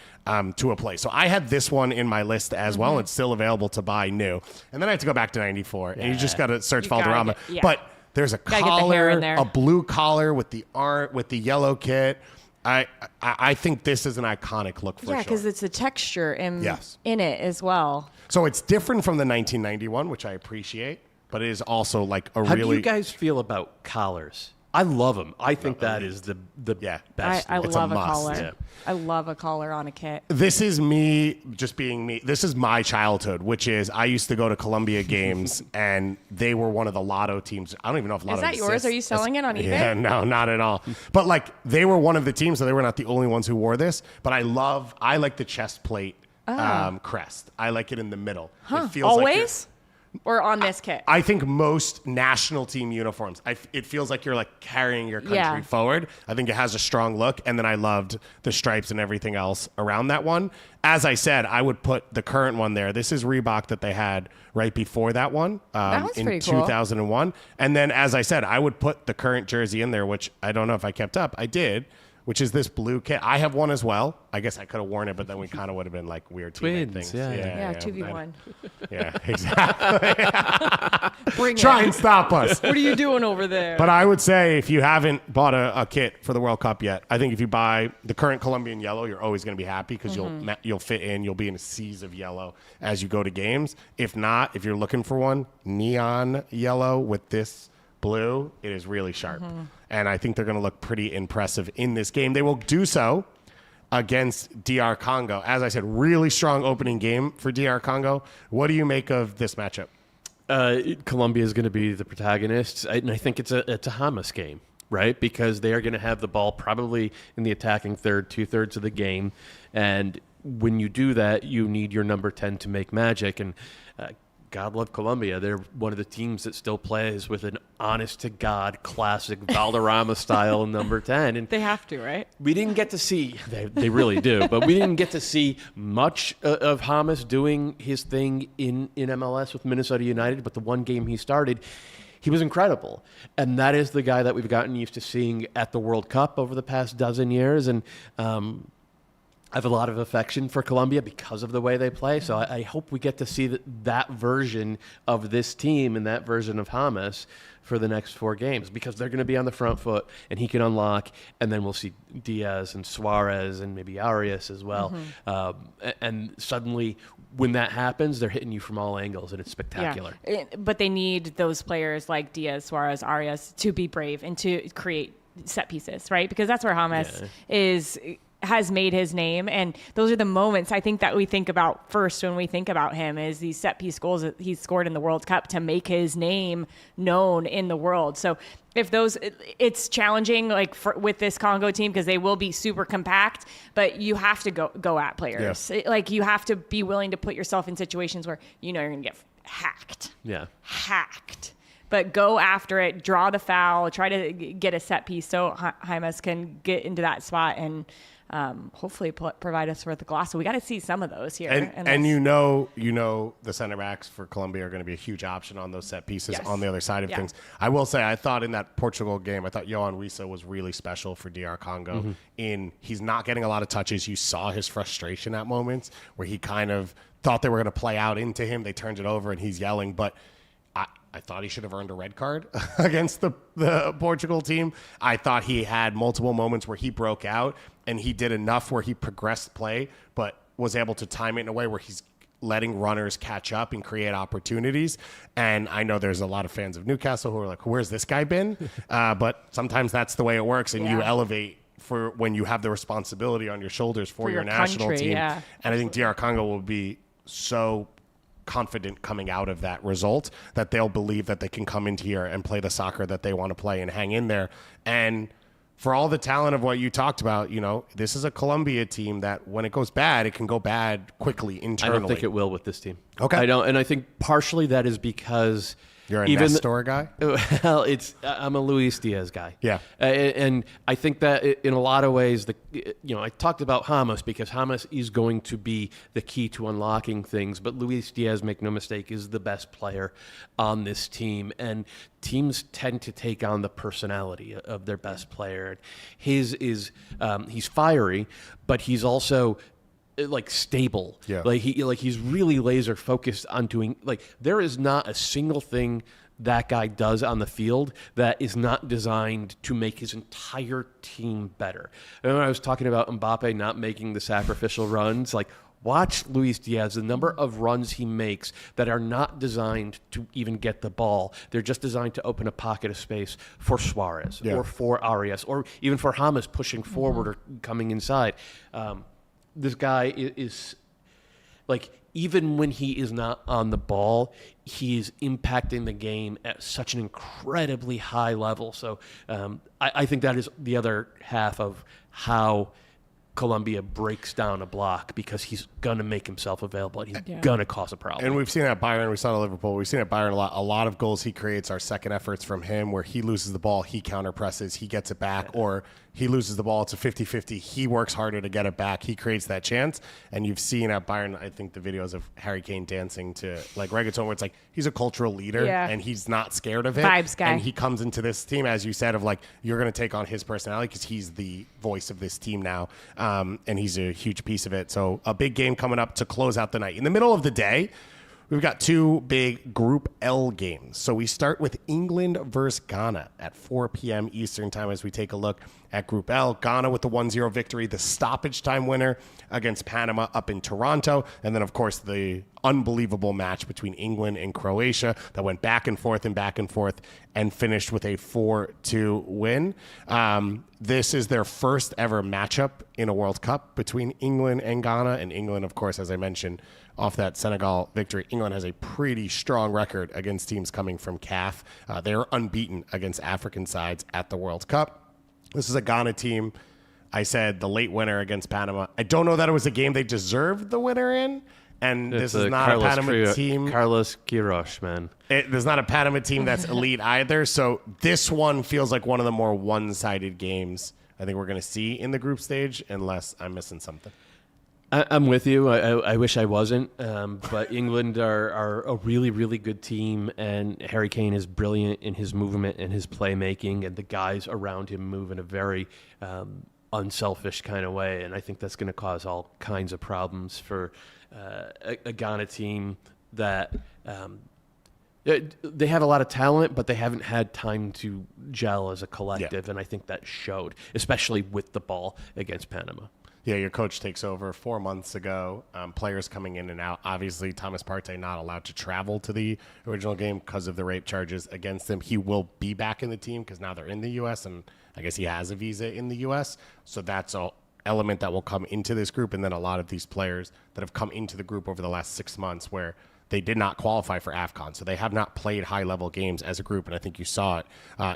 to a place. So I had this one in my list as well. It's still available to buy new. And then I had to go back to 94, and you just got to search Valderrama. But there's a collar, a blue collar with the yellow kit. I think this is an iconic look for sure. Yeah, because it's the texture in it as well. So it's different from the 1991, which I appreciate, but it is also like a How really... do you guys feel about collars? I love them. I think that is the best. I It's love a a must. collar. Yeah. I love a collar on a kit. This is me just being me. This is my childhood, which is I used to go to Columbia games, and they were one of the Lotto teams. I don't even know if Lotto Is that yours? exists. Are you selling it on eBay? Yeah, no, not at all. But like they were one of the teams, so they were not the only ones who wore this. But I like the chest plate crest. I like it in the middle. It feels Always? Or on this kit? I think most national team uniforms, it feels like you're like carrying your country forward. I think it has a strong look. And then I loved the stripes and everything else around that one. As I said, I would put the current one there. This is Reebok that they had right before that one in pretty cool. 2001. And then, as I said, I would put the current jersey in there, which I don't know if I kept up. I did. Which is this blue kit. I have one as well. I guess I could have worn it, but then we kind of would have been like weird teammate things. Yeah, 2v1. Yeah, exactly. Bring Try it. and stop us. What are you doing over there? But I would say if you haven't bought a kit for the World Cup yet, I think if you buy the current Colombian yellow, you're always going to be happy because you'll fit in. You'll be in a seas of yellow as you go to games. If not, if you're looking for one, neon yellow with this blue, it is really sharp. And I think they're going to look pretty impressive in this game. They will do so against DR Congo. As I said, really strong opening game for DR Congo. What do you make of this matchup? Colombia is going to be the protagonists, and I think it's a Hamas game, right? Because they are going to have the ball probably in the attacking third, 2/3 of the game. And when you do that, you need your number 10 to make magic. And God love Colombia. They're one of the teams that still plays with an honest-to-God classic Valderrama style number 10. And they have to, right? we didn't get to see, they really do, but we didn't get to see much of Hamas doing his thing in MLS with Minnesota United, but the one game he started, he was incredible. And that is the guy that we've gotten used to seeing at the World Cup over the past dozen years. And I have a lot of affection for Colombia because of the way they play. So I hope we get to see that version of this team and that version of Hamas for the next 4 games because they're going to be on the front foot and he can unlock. And then we'll see Diaz and Suarez and maybe Arias as well. And suddenly when that happens, they're hitting you from all angles and it's spectacular. Yeah. But they need those players like Diaz, Suarez, Arias to be brave and to create set pieces, right? Because that's where Hamas has made his name, and those are the moments I think that we think about first when we think about him is these set piece goals that he's scored in the World Cup to make his name known in the world. So if it's challenging with this Congo team because they will be super compact, but you have to go at players. Like you have to be willing to put yourself in situations where you know you're going to get hacked. But go after it, draw the foul, try to get a set piece so James can get into that spot and hopefully provide us with a glass. So we got to see some of those here. And you know the center backs for Colombia are going to be a huge option on those set pieces on the other side of things. I will say I thought in that Portugal game, I thought Yohan Wissa was really special for DR Congo. He's not getting a lot of touches. You saw his frustration at moments where he kind of thought they were going to play out into him. They turned it over and he's yelling, but I thought he should have earned a red card against the Portugal team. I thought he had multiple moments where he broke out and he did enough where he progressed play, but was able to time it in a way where he's letting runners catch up and create opportunities. And I know there's a lot of fans of Newcastle who are like, where's this guy been? But sometimes that's the way it works and you elevate for when you have the responsibility on your shoulders for your national country, team. yeah. And I think DR Congo will be so confident coming out of that result that they'll believe that they can come into here and play the soccer that they want to play and hang in there. And for all the talent of what you talked about, this is a Colombia team that when it goes bad, it can go bad quickly internally. I don't think it will with this team. Okay. I don't, and I think partially that is because you're a Nestor guy? Well, I'm a Luis Diaz guy. Yeah. And I think that in a lot of ways, I talked about James because James is going to be the key to unlocking things. But Luis Diaz, make no mistake, is the best player on this team. And teams tend to take on the personality of their best player. His is he's fiery, but he's also stable. Yeah. He's really laser focused on doing there is not a single thing that guy does on the field that is not designed to make his entire team better. And when I was talking about Mbappé not making the sacrificial runs, watch Luis Diaz, the number of runs he makes that are not designed to even get the ball. They're just designed to open a pocket of space for Suarez or for Arias or even for James pushing forward or coming inside. This guy is even when he is not on the ball, he is impacting the game at such an incredibly high level. So I think that is the other half of how Colombia breaks down a block, because he's going to make himself available and he's going to cause a problem. And we've seen it at Bayern. We saw it at Liverpool. We've seen it at Bayern a lot. A lot of goals he creates are second efforts from him where he loses the ball, he counter presses, he gets it back, or he loses the ball. It's a 50-50. He works harder to get it back. He creates that chance. And you've seen at Bayern, I think, the videos of Harry Kane dancing to reggaeton where it's he's a cultural leader and he's not scared of it. Vibes guy. And he comes into this team, as you said, of you're going to take on his personality because he's the voice of this team now. And he's a huge piece of it. So a big game coming up to close out the night. In the middle of the day, we've got two big Group L games. So we start with England versus Ghana at 4 p.m. Eastern time as we take a look at Group L. Ghana with the 1-0 victory, the stoppage time winner against Panama up in Toronto. And then, of course, the unbelievable match between England and Croatia that went back and forth and finished with a 4-2 win. This is their first ever matchup in a World Cup between England and Ghana. And England, of course, as I mentioned, off that Senegal victory, England has a pretty strong record against teams coming from CAF. They're unbeaten against African sides at the World Cup. This is a Ghana team. I said the late winner against Panama. I don't know that it was a game they deserved the winner in. And this is not a Panama team. Carlos Queiroz, man. There's not a Panama team that's elite either. So this one feels like one of the more one-sided games I think we're going to see in the group stage, unless I'm missing something. I'm with you. I wish I wasn't. But England are a really, really good team, and Harry Kane is brilliant in his movement and his playmaking, and the guys around him move in a very unselfish kind of way. And I think that's going to cause all kinds of problems for a Ghana team that they have a lot of talent, but they haven't had time to gel as a collective. And I think that showed, especially with the ball against Panama. Yeah, your coach takes over 4 months ago. Players coming in and out. Obviously, Thomas Partey not allowed to travel to the original game because of the rape charges against him. He will be back in the team because now they're in the U.S., and I guess he has a visa in the U.S., so that's an element that will come into this group. And then a lot of these players that have come into the group over the last 6 months where they did not qualify for AFCON, so they have not played high-level games as a group, and I think you saw it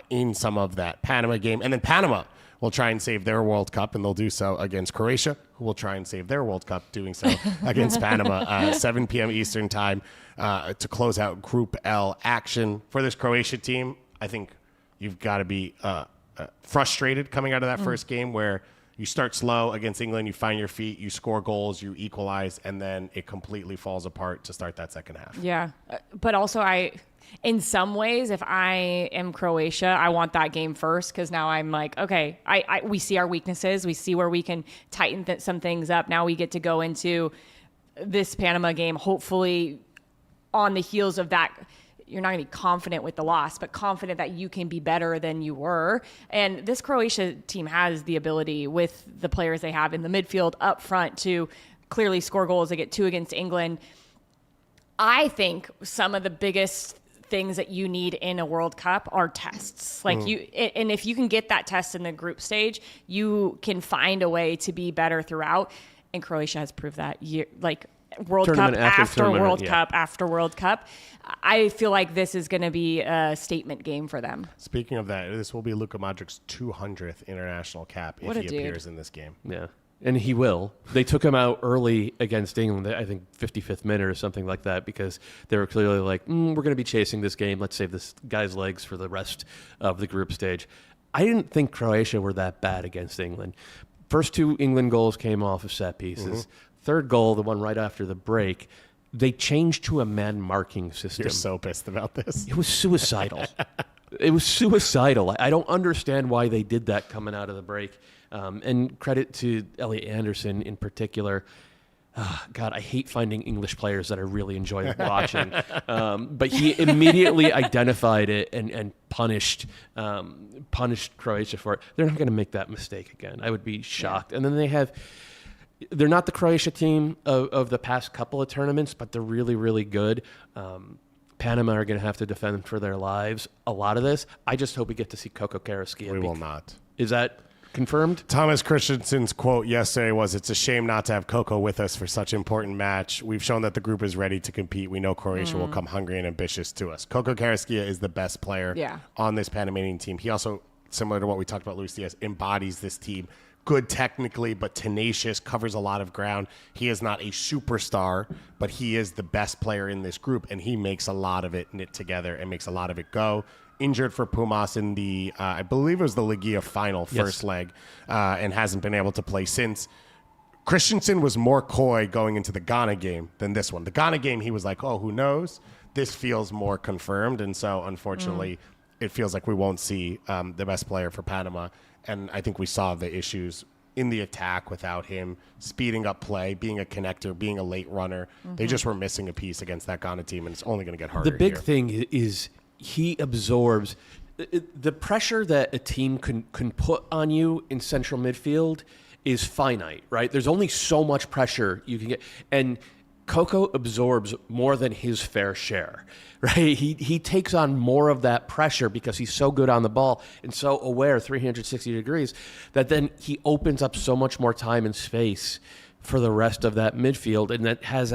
in some of that Panama game. And then Panama will try and save their World Cup, and they'll do so against Croatia, who will try and save their World Cup, doing so against Panama, 7 p.m. Eastern time to close out Group L action. For this Croatia team, I think you've got to be frustrated coming out of that first game where you start slow against England, you find your feet, you score goals, you equalize, and then it completely falls apart to start that second half. Yeah. But also in some ways, if I am Croatia, I want that game first, because now I'm like, okay, we see our weaknesses. We see where we can tighten some things up. Now we get to go into this Panama game, hopefully on the heels of that. You're not going to be confident with the loss, but confident that you can be better than you were. And this Croatia team has the ability, with the players they have in the midfield up front, to clearly score goals. They get 2 against England. I think some of the biggest things that you need in a World Cup are tests. Like and if you can get that test in the group stage, you can find a way to be better throughout. And Croatia has proved that World Cup after World Cup after World Cup. I feel like this is going to be a statement game for them. Speaking of that, this will be Luka Modric's 200th international cap if he appears in this game. Yeah. And he will. They took him out early against England, I think 55th minute or something like that, because they were clearly like, we're going to be chasing this game. Let's save this guy's legs for the rest of the group stage. I didn't think Croatia were that bad against England. First 2 England goals came off of set pieces. Third goal, the one right after the break, they changed to a man marking system. You're so pissed about this. It was suicidal. It was suicidal. I don't understand why they did that coming out of the break. And credit to Elliot Anderson in particular. God, I hate finding English players that I really enjoy watching. But he immediately identified it and punished Croatia for it. They're not going to make that mistake again. I would be shocked. And then they're not the Croatia team of the past couple of tournaments, but they're really, really good. Panama are going to have to defend for their lives a lot of this. I just hope we get to see Coco Carrasquilla. We will not. Is that confirmed? Thomas Christensen's quote yesterday was, "It's a shame not to have Coco with us for such an important match. We've shown that the group is ready to compete. We know Croatia will come hungry and ambitious to us." Coco Carrasquilla is the best player on this Panamanian team. He also, similar to what we talked about, Luis Diaz, embodies this team. Good technically, but tenacious, covers a lot of ground. He is not a superstar, but he is the best player in this group, and he makes a lot of it knit together and makes a lot of it go. Injured for Pumas in the, I believe it was the Ligia final, first leg, and hasn't been able to play since. Christensen was more coy going into the Ghana game than this one. The Ghana game, he was like, oh, who knows? This feels more confirmed, and so unfortunately, it feels like we won't see the best player for Panama. And I think we saw the issues in the attack without him speeding up play, being a connector, being a late runner. They just were missing a piece against that Ghana team, and it's only going to get harder. The big thing is he absorbs the pressure that a team can put on you in central midfield is finite, right? There's only so much pressure you can get. And Coco absorbs more than his fair share, right? He takes on more of that pressure because he's so good on the ball and so aware 360 degrees that then he opens up so much more time and space for the rest of that midfield. And that has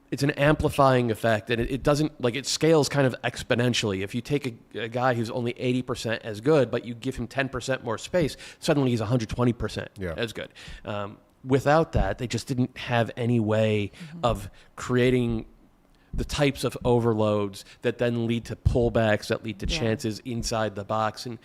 it's an amplifying effect, and it doesn't, it scales kind of exponentially. If you take a guy who's only 80% as good, but you give him 10% more space, suddenly he's 120% as good. Without that, they just didn't have any way of creating the types of overloads that then lead to pullbacks, that lead to chances inside the box. And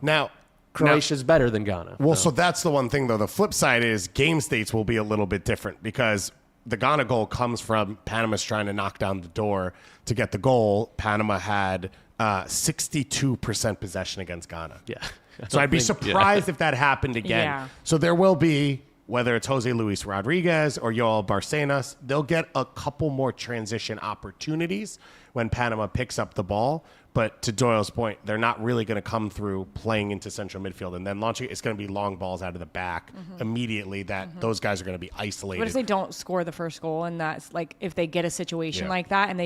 now, Croatia's better than Ghana. Well, so that's the one thing, though. The flip side is game states will be a little bit different because the Ghana goal comes from Panama's trying to knock down the door to get the goal. Panama had 62% possession against Ghana. Yeah. So I'd be surprised if that happened again. Yeah. So there will be, whether it's Jose Luis Rodriguez or Joel Barcenas, they'll get a couple more transition opportunities when Panama picks up the ball. But to Doyle's point, they're not really going to come through playing into central midfield and then launching. It's going to be long balls out of the back immediately that those guys are going to be isolated. What if they don't score the first goal? And that's if they get a situation like that and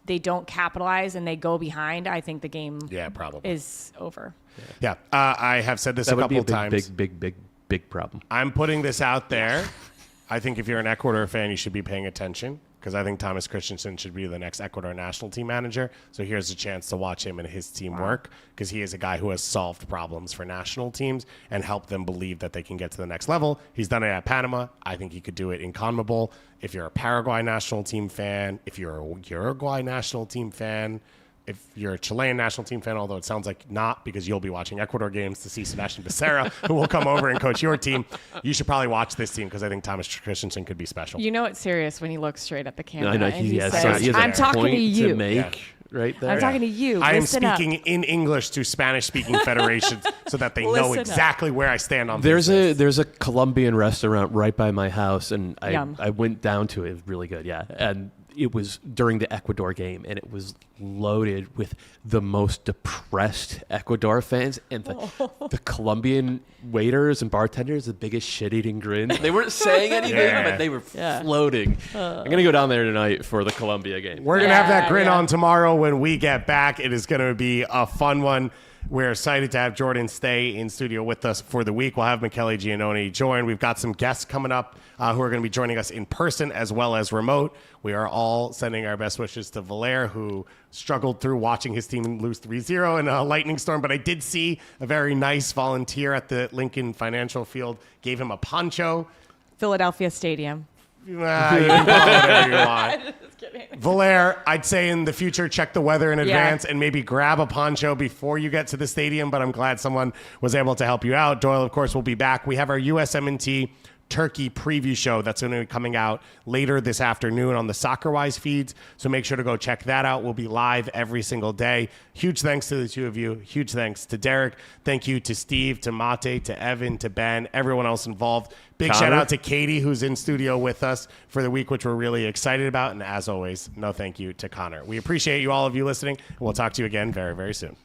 they don't capitalize and they go behind, I think the game probably is over. Yeah. I have said this a couple times. Big problem. I'm putting this out there. I think if you're an Ecuador fan, you should be paying attention because I think Thomas Christensen should be the next Ecuador national team manager. So here's a chance to watch him and his team work because he is a guy who has solved problems for national teams and helped them believe that they can get to the next level. He's done it at Panama. I think he could do it in CONMEBOL. If you're a Paraguay national team fan, if you're a Uruguay national team fan, if you're a Chilean national team fan, although it sounds like not because you'll be watching Ecuador games to see Sebastian Becerra, who will come over and coach your team, you should probably watch this team because I think Thomas Christensen could be special. You know it's serious when he looks straight at the camera. I know he says, I'm talking to you. Right there. I'm talking to you. I am speaking in English to Spanish-speaking federations so that they know exactly where I stand on this. There's a Colombian restaurant right by my house, and I went down to it. It was really good, and it was during the Ecuador game, and it was loaded with the most depressed Ecuador fans, and the Colombian waiters and bartenders, the biggest shit-eating grins. They weren't saying anything, but they were floating. I'm going to go down there tonight for the Colombia game. We're going to have that grin on tomorrow when we get back. It is going to be a fun one. We're excited to have Jordan stay in studio with us for the week. We'll have Michele Giannone join. We've got some guests coming up who are going to be joining us in person as well as remote. We are all sending our best wishes to Valère, who struggled through watching his team lose 3-0 in a lightning storm. But I did see a very nice volunteer at the Lincoln Financial Field, gave him a poncho. Philadelphia Stadium. You can call it whatever you want. Valère, I'd say in the future, check the weather in advance and maybe grab a poncho before you get to the stadium, but I'm glad someone was able to help you out. Doyle, of course, will be back. We have our USMNT Turkey preview show that's going to be coming out later this afternoon on the SoccerWise feeds, so make sure to go check that out. We'll be live every single day. Huge thanks to the two of you. Huge thanks to Derek. Thank you to Steve, to Mate, to Evan, to Ben, everyone else involved. Big shout out to Katie, who's in studio with us for the week, which we're really excited about. And as always, no thank you to Connor. We appreciate you, all of you listening, and we'll talk to you again very, very soon.